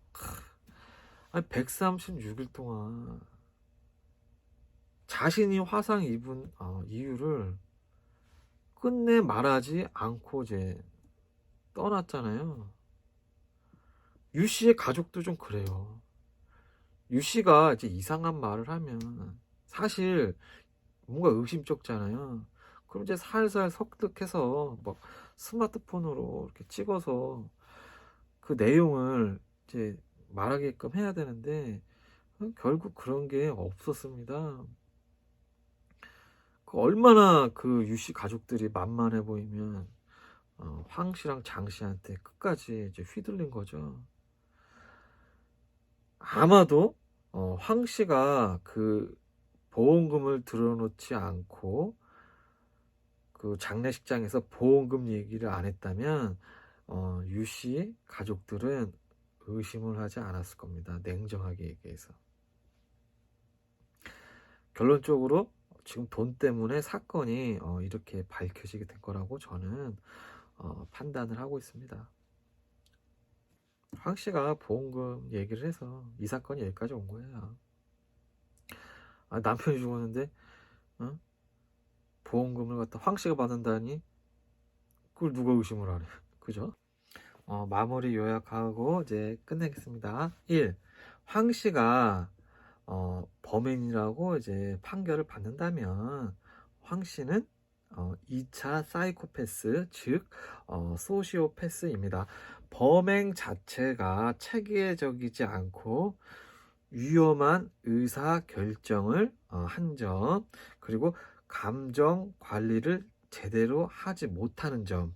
136일 동안 자신이 화상 입은 이유를 끝내 말하지 않고 이제 떠났잖아요. 유 씨의 가족도 좀 그래요. 유 씨가 이제 이상한 말을 하면 사실 뭔가 의심쩍잖아요. 그럼 이제 살살 설득해서 막 스마트폰으로 이렇게 찍어서 그 내용을 이제 말하게끔 해야 되는데 결국 그런 게 없었습니다. 얼마나 그 유 씨 가족들이 만만해 보이면 황 씨랑 장 씨한테 끝까지 이제 휘둘린 거죠. 아마도 황 씨가 그 보험금을 들어놓지 않고 그 장례식장에서 보험금 얘기를 안 했다면 유 씨 가족들은 의심을 하지 않았을 겁니다. 냉정하게 얘기해서. 결론적으로 지금 돈 때문에 사건이 이렇게 밝혀지게 된 거라고 저는 판단을 하고 있습니다. 황 씨가 보험금 얘기를 해서 이 사건이 여기까지 온 거예요. 남편이 죽었는데 보험금을 갖다 황 씨가 받는다니 그걸 누가 의심을 하래. 그죠? 마무리 요약하고 이제 끝내겠습니다. 1. 황 씨가 범인이라고 이제 판결을 받는다면 황 씨는 2차 사이코패스, 즉 소시오패스입니다. 범행 자체가 체계적이지 않고 위험한 의사 결정을 한 점, 그리고 감정 관리를 제대로 하지 못하는 점,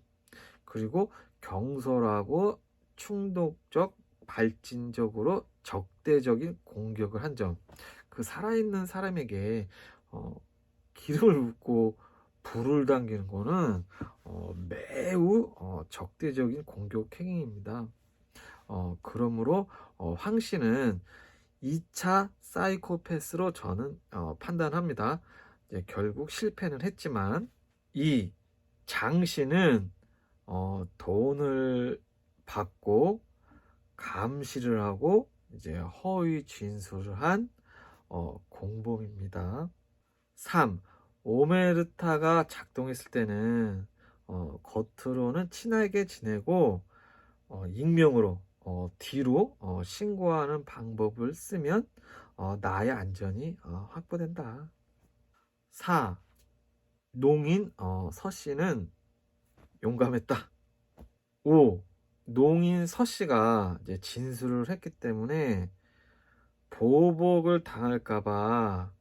그리고 경솔하고 충동적, 발진적으로 적대적인 공격을 한 점. 그 살아있는 사람에게 기름을 붓고 불을 당기는 거는 매우 적대적인 공격 행위입니다. 그러므로 황 씨는 2차 사이코패스로 저는 판단합니다. 이제 결국 실패는 했지만 이 장 씨는 돈을 받고 감시를 하고 이제 허위 진술을 한 공범입니다. 3. 오메르타가 작동했을 때는 겉으로는 친하게 지내고 익명으로 뒤로 신고하는 방법을 쓰면 나의 안전이 확보된다. 4. 농인 서 씨는 용감했다. 5. 농인 서 씨가 이제 진술을 했기 때문에 보복을 당할까봐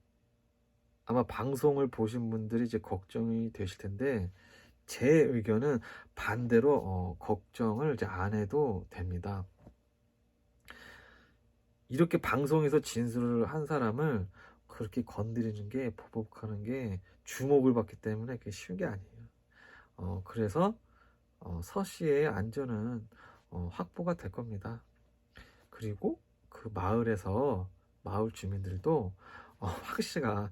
아마 방송을 보신 분들이 이제 걱정이 되실 텐데, 제 의견은 반대로 걱정을 이제 안 해도 됩니다. 이렇게 방송에서 진술을 한 사람을 그렇게 건드리는 게, 보복하는 게 주목을 받기 때문에 그게 쉬운 게 아니에요. 그래서 서 씨의 안전은 확보가 될 겁니다. 그리고 그 마을에서 마을 주민들도 황 씨가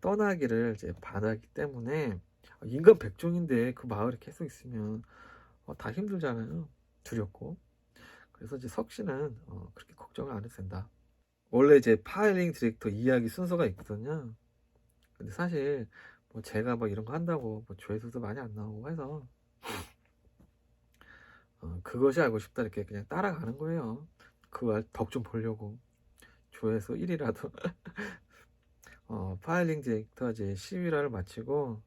떠나기를 이제 바라기 때문에, 인간 백종인데 그 마을에 계속 있으면 다 힘들잖아요. 두렵고. 그래서 이제 석 씨는 그렇게 걱정을 안 해도 된다. 원래 이제 파일링 디렉터 이야기 순서가 있거든요. 근데 사실 뭐 제가 막 이런 거 한다고 뭐 조회수도 많이 안 나오고 해서 그것이 알고 싶다 이렇게 그냥 따라가는 거예요. 그 덕 좀 보려고. 조회수 1이라도. 파일링 디렉터 이제 11화를 마치고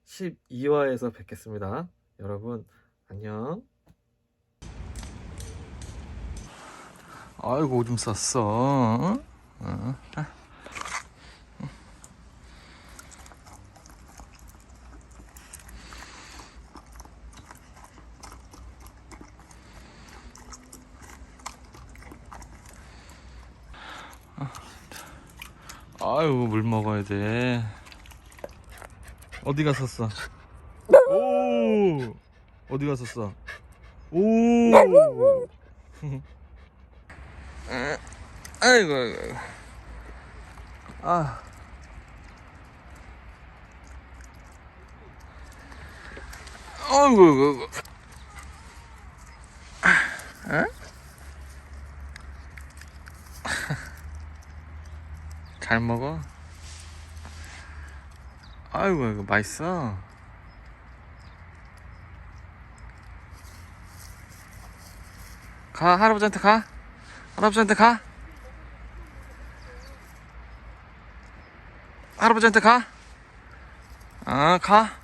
12화에서 뵙겠습니다. 여러분 안녕. 아이고 오줌 쌌어. 아이고 물 먹어야 돼. 어디 갔었어? 오, 어디 갔었어? 오. 아이고, 아이고. 아. 아이고, 아이고. 에? 잘 먹어. 아이고, 아이고, 맛있어. 가, 할아버지한테 가. 할아버지한테 가. 할아버지한테 가. 가.